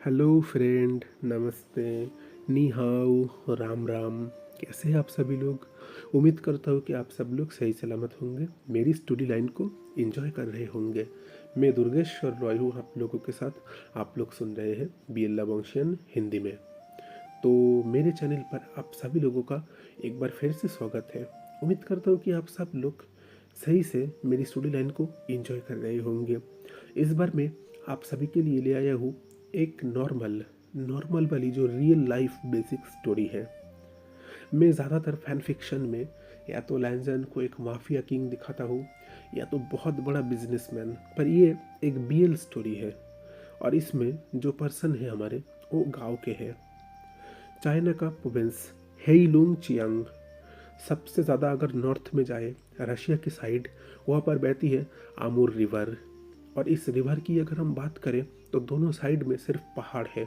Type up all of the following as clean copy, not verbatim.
Hello friend, नमस्ते, नी how, Ram Ram. कैसे हैं आप सभी लोग? उम्मीद करता हूँ कि आप सब लोग सही सलामत होंगे, मेरी स्टोरी लाइन को एंजॉय कर रहे होंगे। मैं दुर्गेश्वर रॉय हूँ आप लोगों के साथ। आप लोग सुन रहे हैं BL लवंशियन हिंदी में। तो मेरे चैनल पर आप सभी लोगों का एक बार फिर से स्वागत है। उम्मीद करता हूँ कि आप सब लोग सही से मेरी स्टोरी लाइन को एंजॉय कर रहे होंगे। इस बार मैं आप सभी के लिए ले आया हूँ एक नॉर्मल नॉर्मल वाली जो रियल लाइफ बेसिक स्टोरी है। मैं ज़्यादातर फैन फिक्शन में या तो लैंजन को एक माफिया किंग दिखाता हूँ या तो बहुत बड़ा बिजनेसमैन, पर ये एक BL स्टोरी है। और इसमें जो पर्सन है हमारे, वो गांव के हैं। चाइना का प्रोविंस हेइलुंग चियांग। सबसे ज़्यादा अगर नॉर्थ में जाए रशिया की साइड, वहाँ पर बहती है आमूर रिवर। और इस रिवर की अगर हम बात करें तो दोनों साइड में सिर्फ पहाड़ है।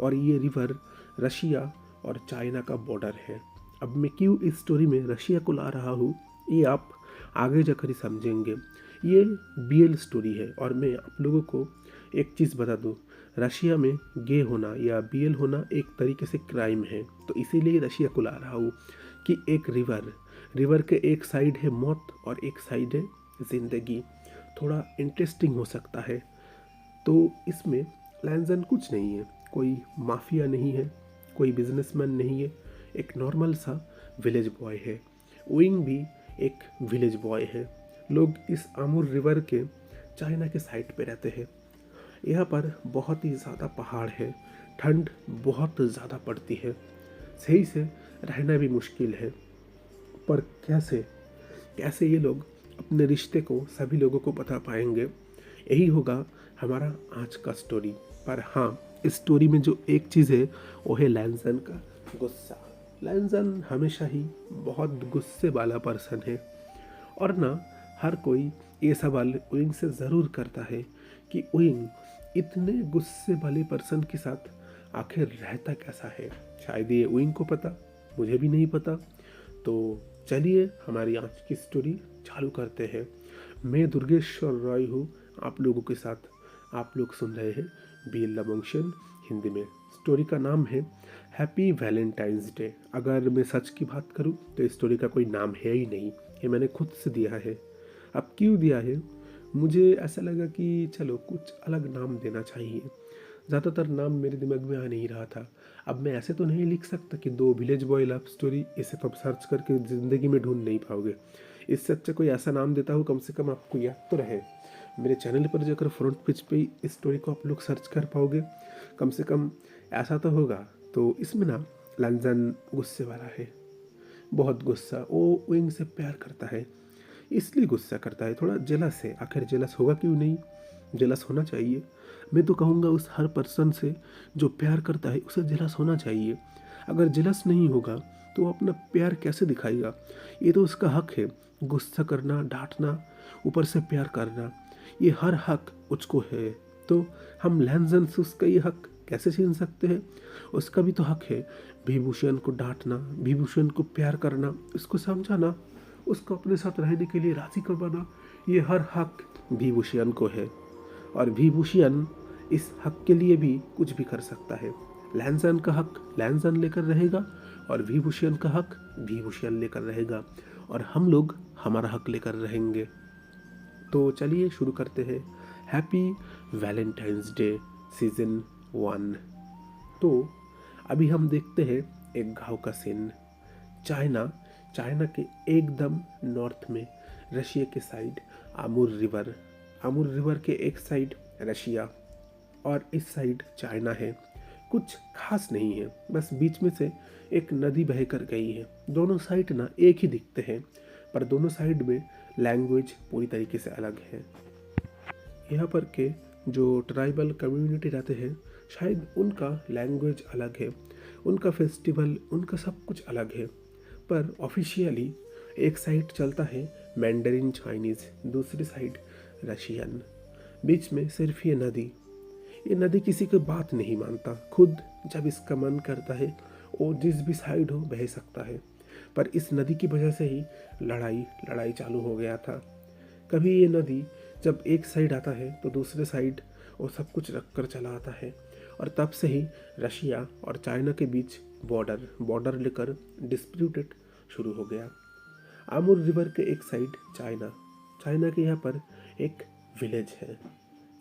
और ये रिवर रशिया और चाइना का बॉर्डर है। अब मैं क्यों इस स्टोरी में रशिया को ला रहा हूँ, ये आप आगे जाकर ही समझेंगे। ये BL स्टोरी है और मैं आप लोगों को एक चीज़ बता दूँ, रशिया में गे होना या BL होना एक तरीके से क्राइम है। तो इसीलिए रशिया को ला रहा हूँ कि एक रिवर के एक साइड है मौत और एक साइड है ज़िंदगी। थोड़ा इंटरेस्टिंग हो सकता है। तो इसमें लैंजन कुछ नहीं है, कोई माफिया नहीं है, कोई बिजनेसमैन नहीं है, एक नॉर्मल सा विलेज बॉय है। विंग भी एक विलेज बॉय है। लोग इस आमूर रिवर के चाइना के साइड पे रहते हैं। यहाँ पर बहुत ही ज़्यादा पहाड़ है, ठंड बहुत ज़्यादा पड़ती है, सही से रहना भी मुश्किल है। पर कैसे कैसे ये लोग अपने रिश्ते को सभी लोगों को बता पाएंगे, यही होगा हमारा आज का स्टोरी। पर हाँ, इस स्टोरी में जो एक चीज़ है वो है लैंजन का गुस्सा। लैंजन हमेशा ही बहुत गुस्से वाला पर्सन है। और ना हर कोई ये सवाल विंग से ज़रूर करता है कि विंग इतने गुस्से वाले पर्सन के साथ आखिर रहता कैसा है। शायद ये विंग को पता, मुझे भी नहीं पता। तो चलिए हमारी आज की स्टोरी चालू करते हैं। मैं दुर्गेश्वर रॉय हूँ आप लोगों के साथ। आप लोग सुन रहे हैं BL लवंशियन हिंदी में। स्टोरी का नाम है हैप्पी वैलेंटाइंस डे। अगर मैं सच की बात करूँ तो इस स्टोरी का कोई नाम है ही नहीं, ये मैंने खुद से दिया है। अब क्यों दिया है, मुझे ऐसा लगा कि चलो कुछ अलग नाम देना चाहिए। ज़्यादातर नाम मेरे दिमाग में आ नहीं रहा था। अब मैं ऐसे तो नहीं लिख सकता कि दो विलेज बॉय लव स्टोरी, इसे तो आप सर्च करके ज़िंदगी में ढूंढ नहीं पाओगे। इससे अच्छा कोई ऐसा नाम देता हूँ, कम से कम आपको याद तो रहे। मेरे चैनल पर जाकर फ्रंट पेज पे ही इस स्टोरी को आप लोग सर्च कर पाओगे, कम से कम ऐसा तो होगा। तो इसमें ना लंजन गुस्से वाला है, बहुत गुस्सा। वो विंग से प्यार करता है, इसलिए गुस्सा करता है, थोड़ा जेलस है। आखिर जेलस होगा क्यों नहीं, जेलस होना चाहिए। मैं तो कहूँगा उस हर पर्सन से जो प्यार करता है उसे जेलस होना चाहिए। अगर जेलस नहीं होगा तो वो अपना प्यार कैसे दिखाएगा? ये तो उसका हक है, गुस्सा करना, डांटना, ऊपर से प्यार करना, ये हर हक उसको है। तो हम लैंजन से उसका ये हक कैसे छीन सकते हैं? उसका भी तो हक है विभूषण को डांटना, विभूषण को प्यार करना, उसको समझाना, उसको अपने साथ रहने के लिए राजी करवाना। ये हर हक विभूषण को है और विभूषण इस हक के लिए भी कुछ भी कर सकता है। लैंजन का हक लैंजन लेकर रहेगा और विभूषण का हक विभूषण लेकर रहेगा, और हम लोग हमारा हक लेकर रहेंगे। तो चलिए शुरू करते हैं हैप्पी वैलेंटाइंस डे सीजन 1। तो अभी हम देखते हैं एक गांव का सीन। चाइना चाइना के एकदम नॉर्थ में रशिया के साइड आमूर रिवर के एक साइड रशिया और इस साइड चाइना है। कुछ खास नहीं है, बस बीच में से एक नदी बहकर गई है। दोनों साइड ना एक ही दिखते हैं, पर दोनों साइड में लैंग्वेज पूरी तरीके से अलग है। यहाँ पर के जो ट्राइबल कम्युनिटी रहते हैं, शायद उनका लैंग्वेज अलग है, उनका फेस्टिवल, उनका सब कुछ अलग है। पर ऑफिशियली एक साइड चलता है मैंडरिन चाइनीज़, दूसरी साइड रशियन। बीच में सिर्फ ये नदी किसी की बात नहीं मानता। खुद जब इसका मन करता है वो जिस भी साइड हो बह सकता है। पर इस नदी की वजह से ही लड़ाई चालू हो गया था। कभी ये नदी जब एक साइड आता है तो दूसरे साइड वो सब कुछ रख कर चला आता है। और तब से ही रशिया और चाइना के बीच बॉर्डर लेकर डिस्प्यूटेड शुरू हो गया। आमुर रिवर के एक साइड चाइना चाइना के यहाँ पर एक विलेज है।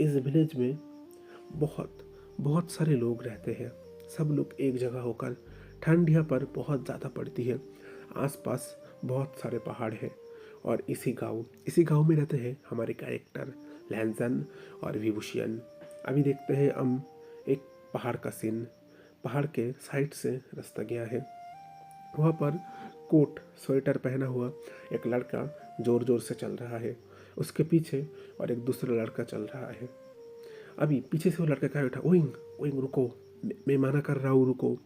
इस विलेज में बहुत बहुत सारे लोग रहते हैं। सब लोग एक जगह होकर, ठंड यहाँ पर बहुत ज़्यादा पड़ती है। आसपास बहुत सारे पहाड़ हैं और इसी गांव में रहते हैं हमारे कैरेक्टर लैंसन और विभूषण। अभी देखते हैं हम एक पहाड़ का सीन। पहाड़ के साइड से रास्ता गया है। वहाँ पर कोट स्वेटर पहना हुआ एक लड़का जोर जोर से चल रहा है। उसके पीछे और एक दूसरा लड़का चल रहा है। अभी पीछे से वो लड़का कह उठा, ओइंग ओइंग रुको, मैं मना कर रहा हूँ, रुको,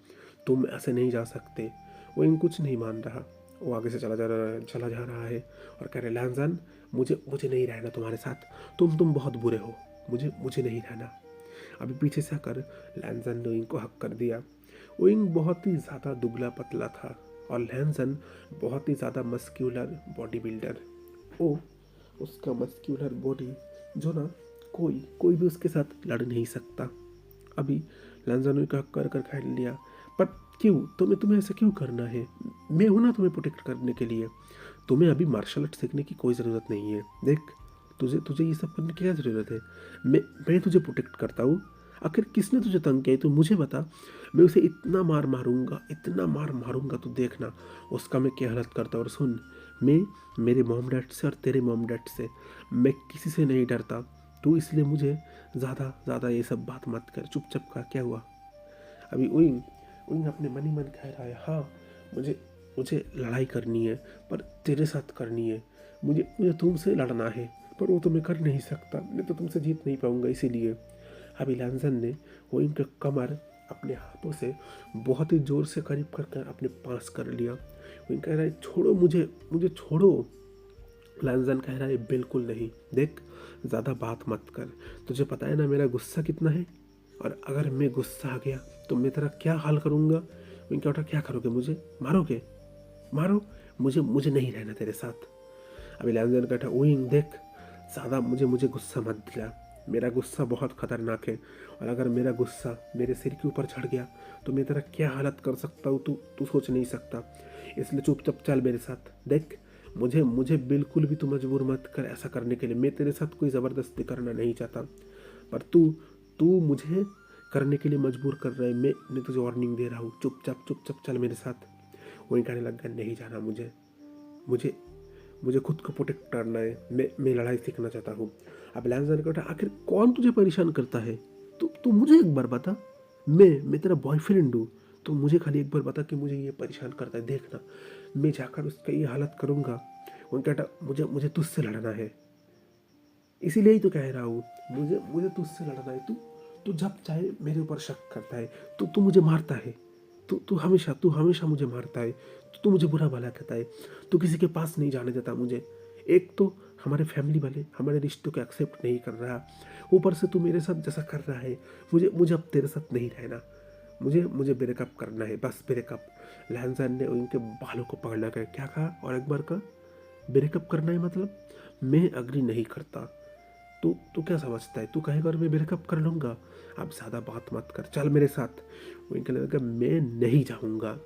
तुम ऐसे नहीं जा सकते। ओइंग कुछ नहीं मान रहा। वो आगे से चला जा रहा है और कह रहे, लैंसन मुझे नहीं रहना तुम्हारे साथ, तुम बहुत बुरे हो, मुझे नहीं रहना। अभी पीछे से आकर लैंसन ने ओइंग को हक कर दिया। ओइंग बहुत ही ज़्यादा दुबला पतला था और लैंसन बहुत ही ज़्यादा मस्क्यूलर बॉडी बिल्डर। ओ उसका मस्क्यूलर बॉडी जो ना कोई भी उसके साथ लड़ नहीं सकता। अभी लैंसन ने हक कर खा लिया। पर क्यों तुम्हें ऐसा क्यों करना है? मैं हूं ना तुम्हें प्रोटेक्ट करने के लिए। तुम्हें अभी मार्शल आर्ट सीखने की कोई ज़रूरत नहीं है। देख, तुझे ये सब करने की क्या ज़रूरत है? मैं तुझे प्रोटेक्ट करता हूँ। आखिर किसने तुझे तंग किया है तू मुझे बता। मैं उसे इतना मार मारूंगा तू देखना उसका मैं क्या हालत करता। और सुन, मैं मेरे मॉम डैड से और तेरे मॉम डैड से मैं किसी से नहीं डरता। तू इसलिए मुझे ज़्यादा ये सब बात मत कर, चुपचाप का। क्या हुआ? अभी उइंग अपने मन ही मन कह रहा है, हाँ मुझे लड़ाई करनी है, पर तेरे साथ करनी है। मुझे तुमसे लड़ना है, पर वो तो मैं कर नहीं सकता, मैं तो तुमसे जीत नहीं पाऊंगा। इसीलिए अभी लैंसन ने उइंग के कमर अपने हाथों से बहुत ही जोर से करीब कर अपने पास कर लिया। उइंग कह रहा है, छोड़ो मुझे छोड़ो। लैंसन कह रहा है, बिल्कुल नहीं। देख, ज़्यादा बात मत कर। तुझे पता है ना मेरा गुस्सा कितना है, और अगर मैं गुस्सा आ गया तो मैं तेरा क्या हाल करूँगा। उइंग कह उठा, क्या करोगे? मुझे मारोगे? मारो, मुझे नहीं रहना तेरे साथ। अभी लैंसन कहता, उइंग देख, ज़्यादा मुझे गुस्सा मत दिला। मेरा गुस्सा बहुत खतरनाक है, और अगर मेरा गुस्सा मेरे सिर के ऊपर चढ़ गया तो मैं तेरा क्या हालत कर सकता हूँ तू सोच नहीं सकता। इसलिए चुपचाप चल मेरे साथ। देख, मुझे बिल्कुल भी तू मजबूर मत कर ऐसा करने के लिए। मैं तेरे साथ कोई ज़बरदस्ती करना नहीं चाहता, पर तू मुझे करने के लिए मजबूर कर रहा है। मैं तुझे वार्निंग दे रहा हूँ, चुपचाप चल मेरे साथ। वही कहने लग गया, नहीं जाना मुझे खुद को प्रोटेक्ट करना है। मैं लड़ाई सीखना चाहता हूँ। अब लैंसन कहता, आखिर कौन तुझे परेशान करता है? तू मुझे एक बार बता। मैं तेरा बॉयफ्रेंड हूँ, तो मुझे खाली एक बार बता कि मुझे ये परेशान करता है। देखना, मैं जाकर उसका ये हालत करूँगा। वो कहता, मुझे तुझसे लड़ना है, इसीलिए ही तो कह रहा हूँ, मुझे तुझसे लड़ना है। तू जब चाहे मेरे ऊपर शक करता है। तू मुझे मारता है। तू हमेशा मुझे मारता है। तू मुझे बुरा भला कहता है। तू किसी के पास नहीं जाने देता मुझे। एक तो हमारे फैमिली वाले हमारे रिश्तों को एक्सेप्ट नहीं कर रहा, ऊपर से तू मेरे साथ जैसा कर रहा है। मुझे अब तेरे साथ नहीं रहना। मुझे ब्रेकअप करना है, बस ब्रेकअप। लैंसन ने उनके बालों को पकड़ना कर क्या कहा, और एक बार का ब्रेकअप करना है मतलब? मैं अग्री नहीं करता। तू क्या समझता है? तू कहेगा और मैं ब्रेकअप कर लूँगा? आप ज़्यादा बात मत कर, चल मेरे साथ। वो इनके लगा, मैं नहीं जाऊँगा।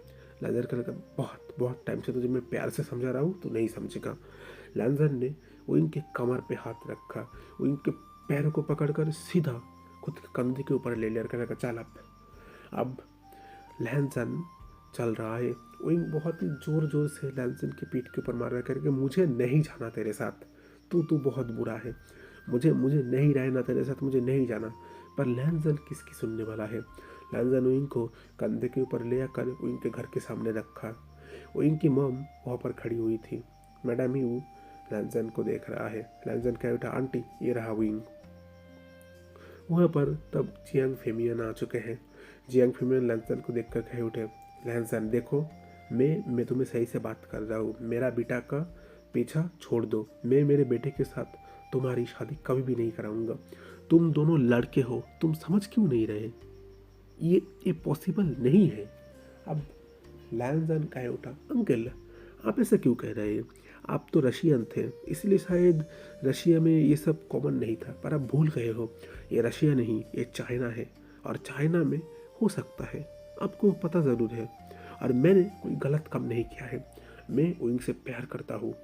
लैंसन का लगा, बहुत टाइम से तुझे मैं प्यार से समझा रहा हूँ, तू नहीं समझेगा। लैंसन ने वो इनके कमर पे हाथ रखा, वो इनके पैरों को पकड़कर सीधा खुद के कंधे के ऊपर ले लिया, कहने लगा, चल अब लैंसन चल रहा है। वो इन बहुत ही जोर से लैंसन की पीठ के ऊपर मार रहा करके, मुझे नहीं जाना तेरे साथ, तू बहुत बुरा है, मुझे नहीं रहना तेरे साथ, मुझे नहीं जाना। पर लैंसन किसकी सुनने वाला है? लैंसन विंग को कंधे के ऊपर ले आकर विंग के घर के सामने रखा। विंग की मॉम वहाँ पर खड़ी हुई थी। मैडम ही लैंसन को देख रहा है। लैंसन कह उठा, आंटी ये रहा विंग। वहाँ पर तब जियांग फेमियन आ चुके हैं। जियांग फेमियन लैंसन को देखकर कह उठे, लैंसन देखो, मैं तुम्हें सही से बात कर रहा हूँ, मेरा बेटा का पीछा छोड़ दो। मैं मेरे बेटे के साथ तुम्हारी शादी कभी भी नहीं कराऊंगा। तुम दोनों लड़के हो, तुम समझ क्यों नहीं रहे? ये पॉसिबल नहीं है। अब लैंसन कह उठा, अंकल आप ऐसा क्यों कह रहे हैं? आप तो रशियन थे, इसलिए शायद रशिया में ये सब कॉमन नहीं था, पर आप भूल गए हो, ये रशिया नहीं, ये चाइना है। और चाइना में हो सकता है, आपको पता ज़रूर है। और मैंने कोई गलत काम नहीं किया है, मैं ओइंग से प्यार करता हूँ।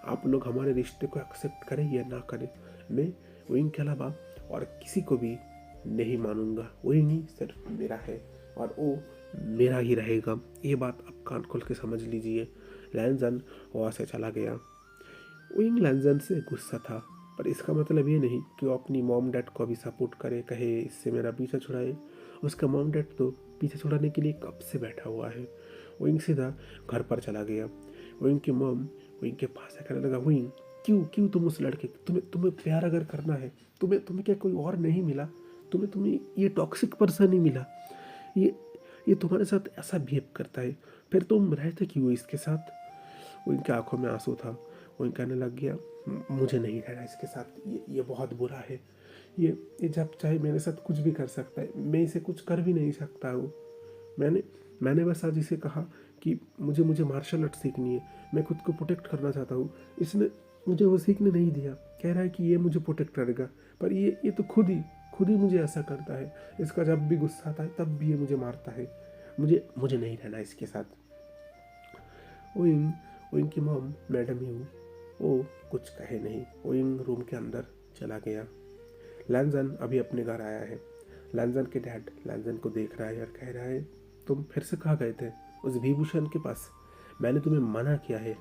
आप लोग हमारे रिश्ते को एक्सेप्ट करें या ना करें, मैं ओइंग के अलावा और किसी को भी नहीं मानूंगा। ओइंग ही सिर्फ मेरा है और वो मेरा ही रहेगा। ये बात आप कान खोल के समझ लीजिए। लैंजन वहाँ से चला गया। ओइंग लैंजन से गुस्सा था, पर इसका मतलब ये नहीं कि वो अपनी मॉम डैड को भी सपोर्ट करे, कहे इससे मेरा पीछा छुड़ाए। उसका मॉम डैड तो पीछे छुड़ाने के लिए कब से बैठा हुआ है। ओइंग सीधा घर पर चला गया। ओइंग की मॉम ओइंग के पास आकर कहने लगा, ओइंग क्यों क्यों तुम उस लड़के, तुम्हें तुम्हें प्यार अगर करना है, तुम्हें तुम्हें क्या कोई और नहीं मिला? तुम्हें तुम्हें ये टॉक्सिक पर्सन ही मिला, ये ये तुम्हारे साथ ऐसा बिहेव करता है, फिर तुम रहते क्यों इसके साथ? वो इनके आंखों में आंसू था। वो इन कहने लग गया, मुझे नहीं रहना इसके साथ, ये बहुत बुरा है। ये जब चाहे मेरे साथ कुछ भी कर सकता है, मैं इसे कुछ कर भी नहीं सकता हूँ। मैंने मैंने बस आज इसे कहा कि मुझे मुझे मार्शल आर्ट सीखनी है, मैं खुद को प्रोटेक्ट करना चाहता हूँ। इसने मुझे वो सीखने नहीं दिया, कह रहा है कि ये मुझे प्रोटेक्ट करेगा, पर ये तो खुद ही मुझे ऐसा करता है। इसका जब भी गुस्सा आता है तब भी ये मुझे मारता है। मुझे नहीं रहना इसके साथ। ओइंग ओइंग की मॉम मैडम ही हूँ, वो कुछ कहे नहीं। ओइंग रूम के अंदर चला गया। लैंजन अभी अपने घर आया है। लैंजन के डैड लैंजन को देख रहा है और कह रहा है, तुम फिर से कहाँ गए थे? उस विभूषण के पास। मैंने तुम्हें मना किया है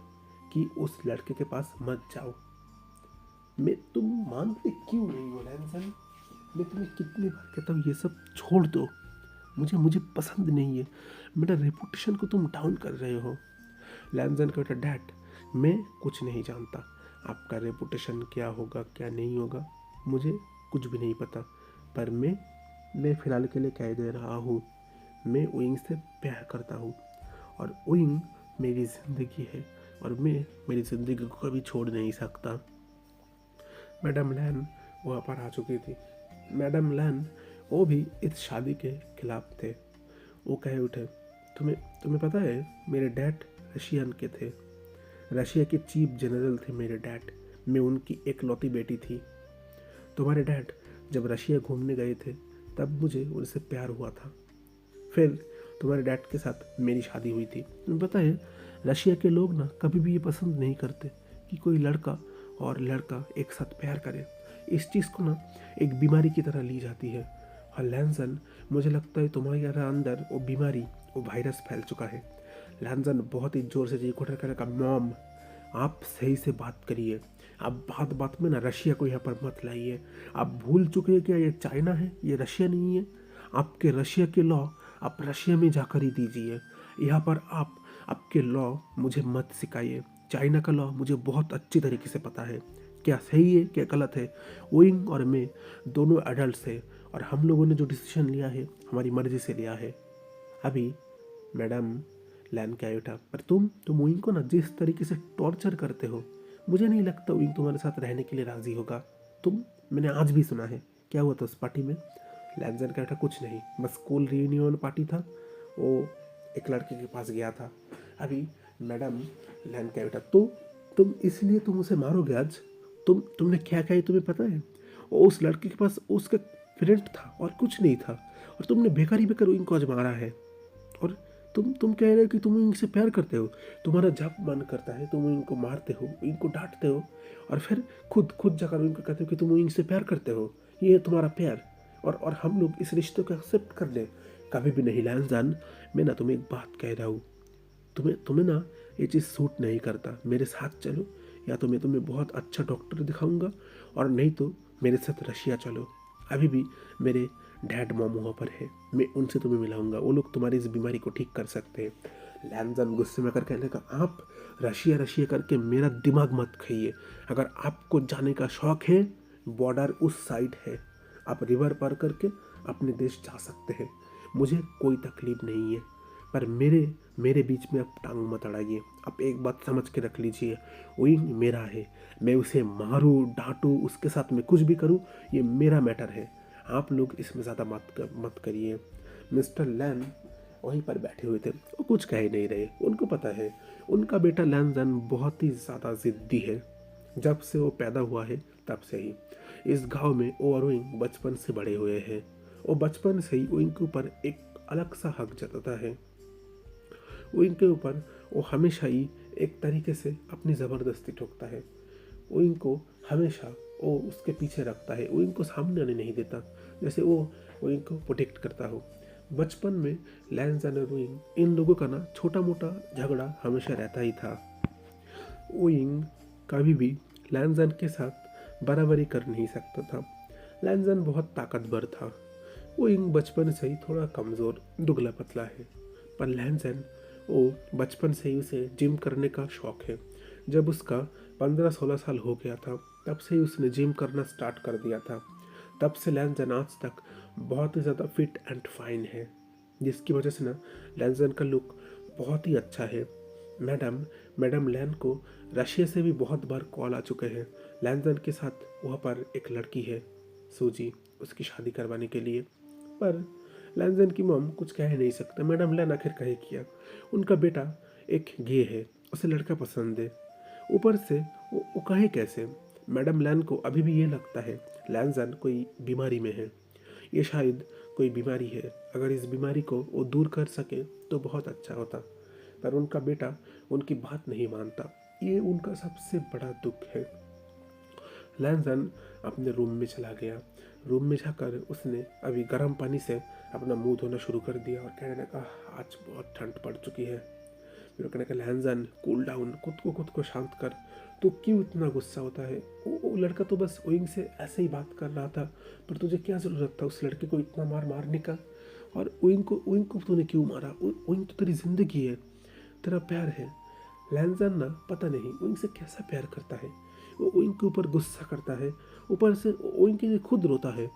कि उस लड़के के पास मत जाओ। मैं तुम मानते क्यों नहीं हो लैंजन? मैं तुम्हें कितनी बार कहता हूँ ये सब छोड़ दो, मुझे पसंद नहीं है। मेरा रेपुटेशन को तुम डाउन कर रहे हो। लैंजन का बेटा, डैड मैं कुछ नहीं जानता, आपका रेपुटेशन क्या होगा क्या नहीं होगा मुझे कुछ भी नहीं पता, पर मैं फ़िलहाल के लिए कह दे रहा हूँ, मैं ओइंग से प्यार करता हूँ और ओइंग मेरी ज़िंदगी है और मैं मेरी ज़िंदगी को कभी छोड़ नहीं सकता। मैडम लैन वहाँ पर आ चुकी थी। मैडम लैन वो भी इस शादी के खिलाफ थे। वो कहे उठे, तुम्हें पता है मेरे डैड रशियन के थे, रशिया के चीफ जनरल थे मेरे डैड, मैं उनकी एकलौती बेटी थी। तुम्हारे डैड जब रशिया घूमने गए थे तब मुझे उनसे प्यार हुआ था, फिर तुम्हारे डैड के साथ मेरी शादी हुई थी। तुम्हें पता है रशिया के लोग ना कभी भी ये पसंद नहीं करते कि कोई लड़का और लड़का एक साथ प्यार करे। इस चीज़ को ना एक बीमारी की तरह ली जाती है। और लैंसन, मुझे लगता है तुम्हारे अंदर वो बीमारी, वो वायरस फैल चुका है। लैंसन बहुत ही जोर से जी उठा कर कहा, मॉम आप सही से बात करिए, आप बात बात में ना रशिया को यहाँ पर मत लाइए। आप भूल चुके हैं क्या ये चाइना है, ये रशिया नहीं है। आपके रशिया के लॉ आप रशिया में जाकर ही दीजिए। यहाँ पर आपके लॉ मुझे मत सिखाइए। चाइना का लॉ मुझे बहुत अच्छी तरीके से पता है, क्या सही है क्या गलत है। ओइंग और मैं दोनों एडल्ट्स हैं और हम लोगों ने जो डिसीजन लिया है हमारी मर्जी से लिया है। अभी मैडम लैन क्या उठा, पर तुम ओइंग को ना जिस तरीके से टॉर्चर करते हो, मुझे नहीं लगता ओइंग तुम्हारे साथ रहने के लिए राजी होगा। मैंने आज भी सुना है। क्या हुआ था उस पार्टी में? लैंजन का उठा, कुछ नहीं, बस स्कूल रियूनियन पार्टी था, वो एक लड़के के पास गया था। अभी मैडम लैन क्या उठा, तुम इसलिए तुम उसे मारोगे आज? तुमने क्या किया तुम्हें पता है? उस लड़के के पास उसका फ्रेंड था और कुछ नहीं था, और तुमने बेकार ही बेकार इनको आज मारा है। और तुम कह रहे हो कि तुम इनसे प्यार करते हो। तुम्हारा जब मन करता है तुम इनको मारते हो, इनको डांटते हो, और फिर खुद जाकर इनको कहते हो कि तुम इनसे प्यार करते हो। ये है तुम्हारा प्यार, और हम लोग इस रिश्ते को एक्सेप्ट कर ले? कभी भी नहीं लैंजन। मैं ना तुम्हें एक बात कह रहा हूँ, तुम्हें ना ये चीज़ सूट नहीं करता। मेरे साथ चलो, या तो मैं तुम्हें बहुत अच्छा डॉक्टर दिखाऊंगा, और नहीं तो मेरे साथ रशिया चलो। अभी भी मेरे डैड मॉम वहाँ पर है, मैं उनसे तुम्हें मिलाऊंगा, वो लोग तुम्हारी इस बीमारी को ठीक कर सकते हैं। लैंजन गुस्से में कर कहने लगा, आप रशिया रशिया करके मेरा दिमाग मत खाइए। अगर आपको जाने का शौक है, बॉर्डर उस साइड है, आप रिवर पार करके अपने देश जा सकते हैं, मुझे कोई तकलीफ नहीं है। पर मेरे बीच में आप टांग मत अड़ाइए। आप एक बात समझ के रख लीजिए, ओइंग मेरा है, मैं उसे मारूं डांटूं उसके साथ मैं कुछ भी करूं, ये मेरा मैटर है। आप लोग इसमें ज़्यादा मत करिए। मिस्टर लैन वहीं पर बैठे हुए थे, वो कुछ कह ही नहीं रहे। उनको पता है उनका बेटा लैनजन बहुत ही ज़्यादा ज़िद्दी है। जब से वो पैदा हुआ है तब से ही इस गांव में वो और ओइंग बचपन से बड़े हुए हैं। वो बचपन से ही ओइंग के ऊपर एक अलग सा हक जताता है। ओइंग के ऊपर वो हमेशा ही एक तरीके से अपनी ज़बरदस्ती ठोकता है। ओइंग को हमेशा वो उसके पीछे रखता है, ओइंग को सामने आने नहीं देता, जैसे वो ओइंग को प्रोटेक्ट करता हो। बचपन में लैंजन और ओइंग इन लोगों का ना छोटा मोटा झगड़ा हमेशा रहता ही था। ओइंग कभी भी लैंजन के साथ बराबरी कर नहीं सकता था। लैंजन बहुत ताकतवर था। ओइंग बचपन से ही थोड़ा कमज़ोर दुबला पतला है, पर लैंजन वो बचपन से ही उसे जिम करने का शौक है। जब उसका 15-16 साल हो गया था तब से ही उसने जिम करना स्टार्ट कर दिया था। तब से लैंजन आज तक बहुत ही ज़्यादा फिट एंड फाइन है, जिसकी वजह से ना लैंजन का लुक बहुत ही अच्छा है। मैडम मैडम लैन को रशिया से भी बहुत बार कॉल आ चुके हैं। लैंजन के साथ वहाँ पर एक लड़की है सूजी, उसकी शादी करवाने के लिए, पर लैंजन की मॉम कुछ कह नहीं सकता। मैडम लैन आखिर कहे किया, उनका बेटा एक गे है, उसे लड़का पसंद है, ऊपर से वो कहे कैसे। मैडम लैन को अभी भी ये लगता है लैंजन कोई बीमारी में है, ये शायद कोई बीमारी है, अगर इस बीमारी को वो दूर कर सके तो बहुत अच्छा होता, पर उनका बेटा उनकी बात नहीं मानता। ये उनका सबसे बड़ा दुख है। लैंजन अपने रूम में चला गया। रूम में जाकर उसने अभी गर्म पानी से अपना मुंह धोना शुरू कर दिया और कहने लगा आज बहुत ठंड पड़ चुकी है। फिर कहने लगा लैंजन कूल डाउन, खुद को शांत कर, तो क्यों इतना गुस्सा होता है। वो लड़का तो बस ओइंग से ऐसे ही बात कर रहा था, पर तुझे क्या ज़रूरत था उस लड़के को इतना मारने का, और ओइंग को तूने क्यों मारा। ओइंग तो तेरी ज़िंदगी है, तेरा प्यार है। लैंजन ना पता नहीं ओइंग से कैसा प्यार करता है, वो ओइंग के ऊपर गुस्सा करता है, ऊपर से ओइंग के लिए खुद रोता है।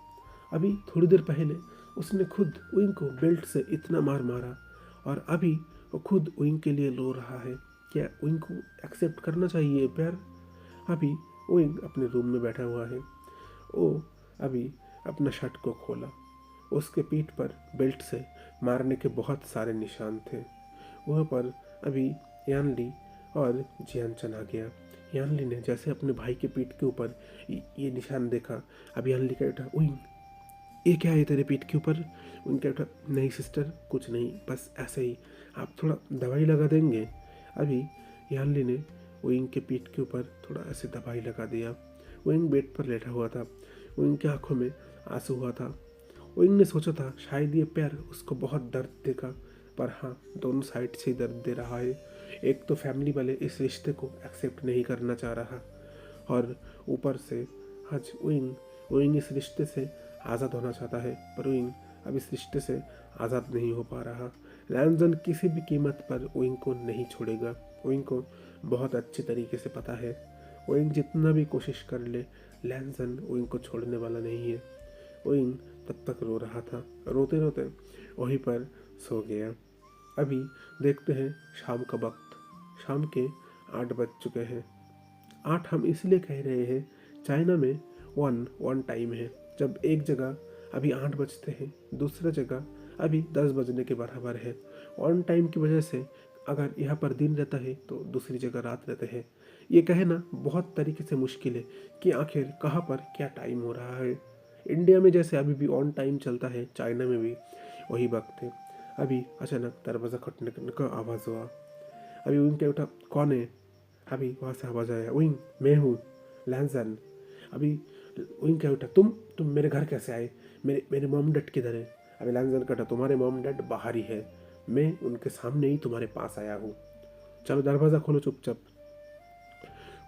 अभी थोड़ी देर पहले उसने खुद ओइंग को बेल्ट से इतना मारा, और अभी वो खुद ओइंग के लिए रो रहा है। क्या ओइंग को एक्सेप्ट करना चाहिए प्यार। अभी ओइंग अपने रूम में बैठा हुआ है। वो अभी अपना शर्ट को खोला, उसके पीठ पर बेल्ट से मारने के बहुत सारे निशान थे। वहाँ पर अभी यानली और जियानचन आ गया। यानली ने जैसे अपने भाई के पीठ के ऊपर ये निशान देखा, अभी यानली का उठा, ओइंग ये क्या है तेरे पीठ के ऊपर। उनका उठा, नहीं सिस्टर कुछ नहीं, बस ऐसे ही, आप थोड़ा दवाई लगा देंगे। अभी यानली ने ओइंग के पीठ के ऊपर थोड़ा ऐसे दवाई लगा दिया। ओइंग बेड पर लेटा हुआ था, ओइंग की आंखों में आंसू हुआ था। ओइंग ने सोचा था शायद ये पैर उसको बहुत दर्द देगा, पर हाँ दोनों साइड से ही दर्द दे रहा है। एक तो फैमिली वाले इस रिश्ते को एक्सेप्ट नहीं करना चाह रहा, और ऊपर से आज ओइंग इस रिश्ते से आज़ाद होना चाहता है, पर ओइंग अब इस रिश्ते से आज़ाद नहीं हो पा रहा। लैंजन किसी भी कीमत पर ओइंग को नहीं छोड़ेगा। ओइंग को बहुत अच्छे तरीके से पता है, ओइंग जितना भी कोशिश कर ले लैंजन ओइंग को छोड़ने वाला नहीं है। ओइंग तब तक रो रहा था, रोते रोते वहीं पर सो गया। अभी देखते हैं शाम का वक्त, शाम के 8 बज चुके हैं। 8 हम इसलिए कह रहे हैं, चाइना में वन टाइम है। जब एक जगह अभी 8 बजते हैं, दूसरा जगह अभी 10 बजने के बराबर है। ऑन टाइम की वजह से अगर यहाँ पर दिन रहता है तो दूसरी जगह रात रहते हैं। ये कहना बहुत तरीके से मुश्किल है कि आखिर कहाँ पर क्या टाइम हो रहा है। इंडिया में जैसे अभी भी ऑन टाइम चलता है, चाइना में भी वही वक्त है। अभी अचानक दरवाज़ा खटने का आवाज़ हुआ। अभी उनके उठा, कौन है। अभी वहाँ से आवाज़ आया, विंग मैं हूँ लैंजन। अभी विंग क्या उठा, तुम मेरे घर कैसे आए, मेरे मॉम डैड किधर है। अभी लैंजन कटा, तुम्हारे मॉम डैड बाहर ही है, मैं उनके सामने ही तुम्हारे पास आया हूँ, चलो दरवाज़ा खोलो चुपचाप।